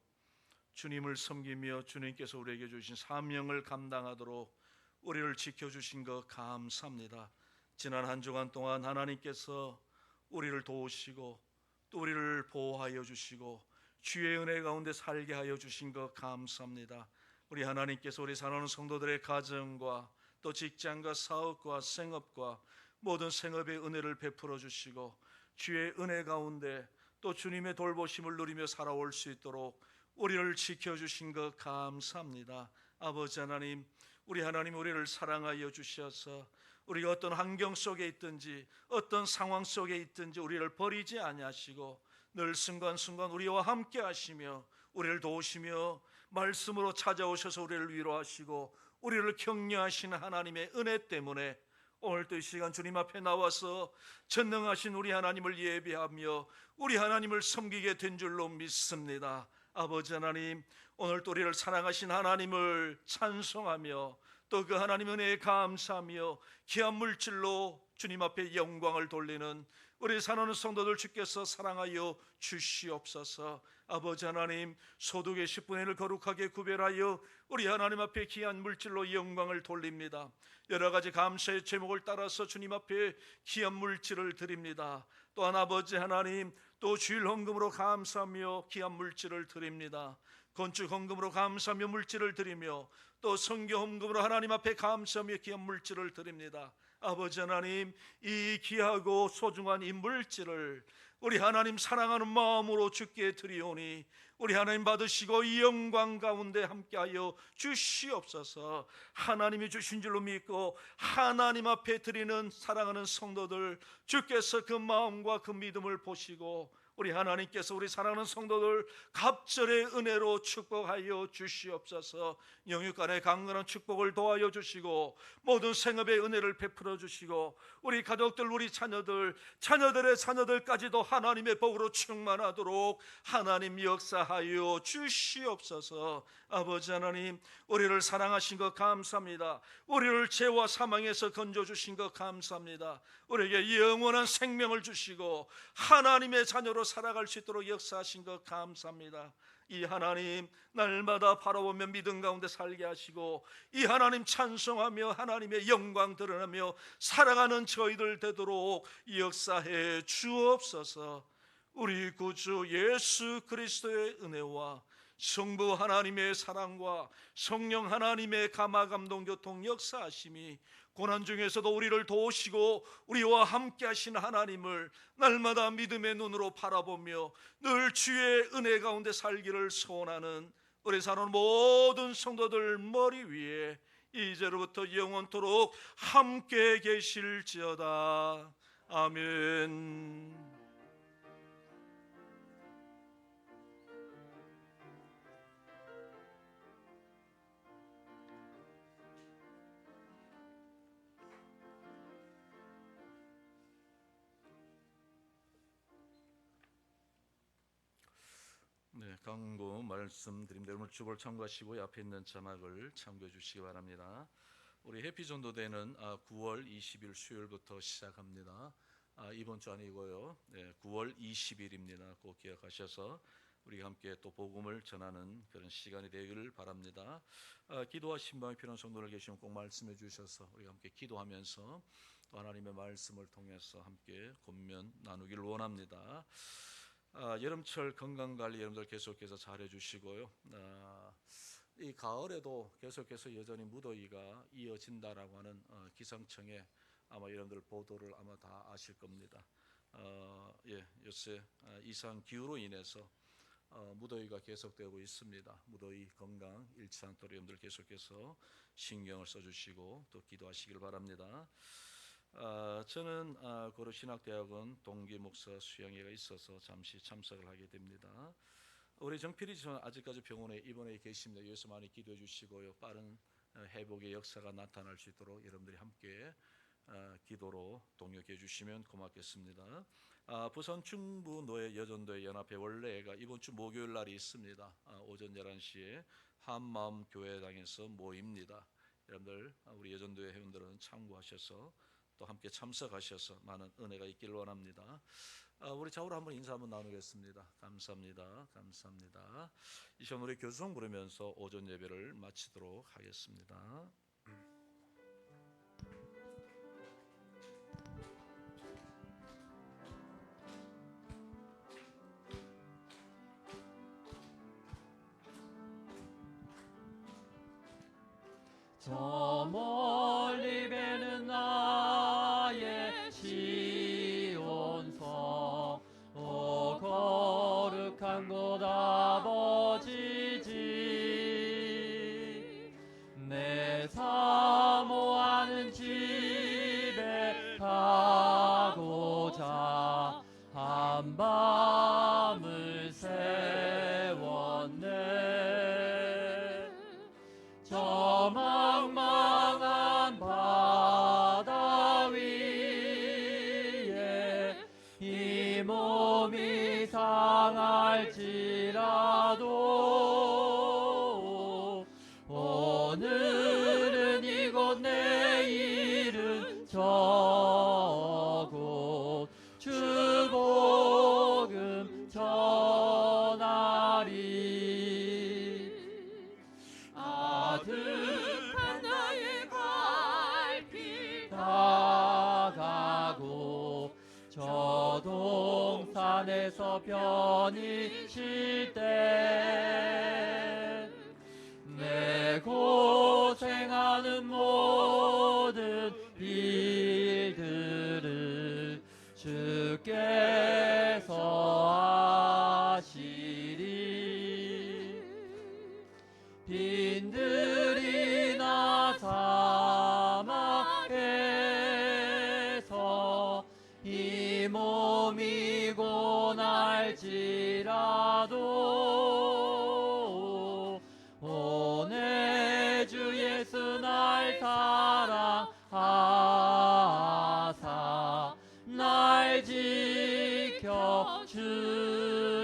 주님을 섬기며 주님께서 우리에게 주신 사명을 감당하도록 우리를 지켜주신 것 감사합니다. 지난 한 주간 동안 하나님께서 우리를 도우시고 또 우리를 보호하여 주시고 주의 은혜 가운데 살게 하여 주신 것 감사합니다. 우리 하나님께서 우리 사랑하는 성도들의 가정과 또 직장과 사업과 생업과 모든 생업의 은혜를 베풀어 주시고 주의 은혜 가운데 또 주님의 돌보심을 누리며 살아올 수 있도록 우리를 지켜주신 것 감사합니다. 아버지 하나님, 우리 하나님 우리를 사랑하여 주셔서 우리가 어떤 환경 속에 있든지 어떤 상황 속에 있든지 우리를 버리지 아니하시고 늘 순간순간 우리와 함께 하시며 우리를 도우시며 말씀으로 찾아오셔서 우리를 위로하시고 우리를 격려하시는 하나님의 은혜 때문에 오늘도 이 시간 주님 앞에 나와서 전능하신 우리 하나님을 예배하며 우리 하나님을 섬기게 된 줄로 믿습니다. 아버지 하나님, 오늘도 우리를 사랑하신 하나님을 찬송하며 또 그 하나님 은혜에 감사하며 귀한 물질로 주님 앞에 영광을 돌리는 우리 사랑하는 성도들 주께서 사랑하여 주시옵소서. 아버지 하나님, 소득의 10분의 1을 거룩하게 구별하여 우리 하나님 앞에 귀한 물질로 영광을 돌립니다. 여러 가지 감사의 제목을 따라서 주님 앞에 귀한 물질을 드립니다. 또한 아버지 하나님, 또 주일 헌금으로 감사하며 귀한 물질을 드립니다. 건축 헌금으로 감사하며 물질을 드리며 또 선교 헌금으로 하나님 앞에 감사하며 귀한 물질을 드립니다. 아버지 하나님, 이 귀하고 소중한 이 물질을 우리 하나님 사랑하는 마음으로 주께 드리오니 우리 하나님 받으시고 이 영광 가운데 함께하여 주시옵소서. 하나님이 주신 줄로 믿고 하나님 앞에 드리는 사랑하는 성도들 주께서 그 마음과 그 믿음을 보시고 우리 하나님께서 우리 사랑하는 성도들 갑절의 은혜로 축복하여 주시옵소서. 영육간의 강건한 축복을 도와여 주시고 모든 생업의 은혜를 베풀어 주시고 우리 가족들, 우리 자녀들의 자녀들까지도 하나님의 복으로 충만하도록 하나님 역사하여 주시옵소서. 아버지 하나님, 우리를 사랑하신 것 감사합니다. 우리를 죄와 사망에서 건져주신 것 감사합니다. 우리에게 영원한 생명을 주시고 하나님의 자녀로 살아갈 수 있도록 역사하신 것 감사합니다. 이 하나님 날마다 바라보며 믿음 가운데 살게 하시고 이 하나님 찬송하며 하나님의 영광 드러나며 살아가는 저희들 되도록 역사해 주옵소서. 우리 구주 예수 그리스도의 은혜와 성부 하나님의 사랑과 성령 하나님의 감화 감동 교통 역사하심이 고난 중에서도 우리를 도우시고 우리와 함께 하신 하나님을 날마다 믿음의 눈으로 바라보며 늘 주의 은혜 가운데 살기를 소원하는 우리 사는 모든 성도들 머리 위에 이제로부터 영원토록 함께 계실지어다. 아멘. 네, 강구 말씀드립니다. 여러분 주보를 참고하시고 앞에 있는 자막을 참고해 주시기 바랍니다. 우리 해피전도대는 9월 20일 수요일부터 시작합니다. 이번 주 아니고요. 9월 20일입니다. 꼭 기억하셔서 우리 함께 또 복음을 전하는 그런 시간이 되기를 바랍니다. 기도와 신방이 필요한 성도들 계시면 꼭 말씀해 주셔서 우리 함께 기도하면서 또 하나님의 말씀을 통해서 함께 권면 나누길 원합니다. 여름철 건강관리 여러분들 계속해서 잘해 주시고요. 이 가을에도 계속해서 여전히 무더위가 이어진다라고 하는 기상청의 아마 여러분들 보도를 아마 다 아실 겁니다. 요새 이상 기후로 인해서 무더위가 계속되고 있습니다. 무더위 건강 잃지 않도록 여러분들 계속해서 신경을 써주시고 또 기도하시길 바랍니다. 저는 고려신학대학원 동기 목사 수양회가 있어서 잠시 참석을 하게 됩니다. 우리 정필이 전 아직까지 병원에 입원해 계십니다. 여기서 많이 기도해 주시고요. 빠른 회복의 역사가 나타날 수 있도록 여러분들이 함께 기도로 동역해 주시면 고맙겠습니다. 부산 충북 노예 여전도회 연합회 원래가 이번 주 목요일 날이 있습니다. 오전 11시에 한마음교회당에서 모입니다. 여러분들 우리 여전도회 회원들은 참고하셔서 또 함께 참석하셔서 많은 은혜가 있기를 원합니다. 우리 좌우로 한번 인사 한번 나누겠습니다. 감사합니다. 감사합니다. 이 시간 우리 교수송 부르면서 오전 예배를 마치도록 하겠습니다. 저 멀리 배는 나의 시온성 오 거룩한 곳 아버지 집 사모하는 집에 가고자 한밤을 세웠네. 저 망망한 바다 위에 이 몸이 상할지라도 오늘은 이곳 내일은 저곳 주복음 전하리. 아득한 나의 갈길 다가고 저 동산에서 편히 쉴 때 내 고생하는 모든 일들을 주께서 하시리. 빈들이나 사막에서 이 몸이 고날지라도 오늘 주 예수 날 사랑하사 날 지켜 주시리.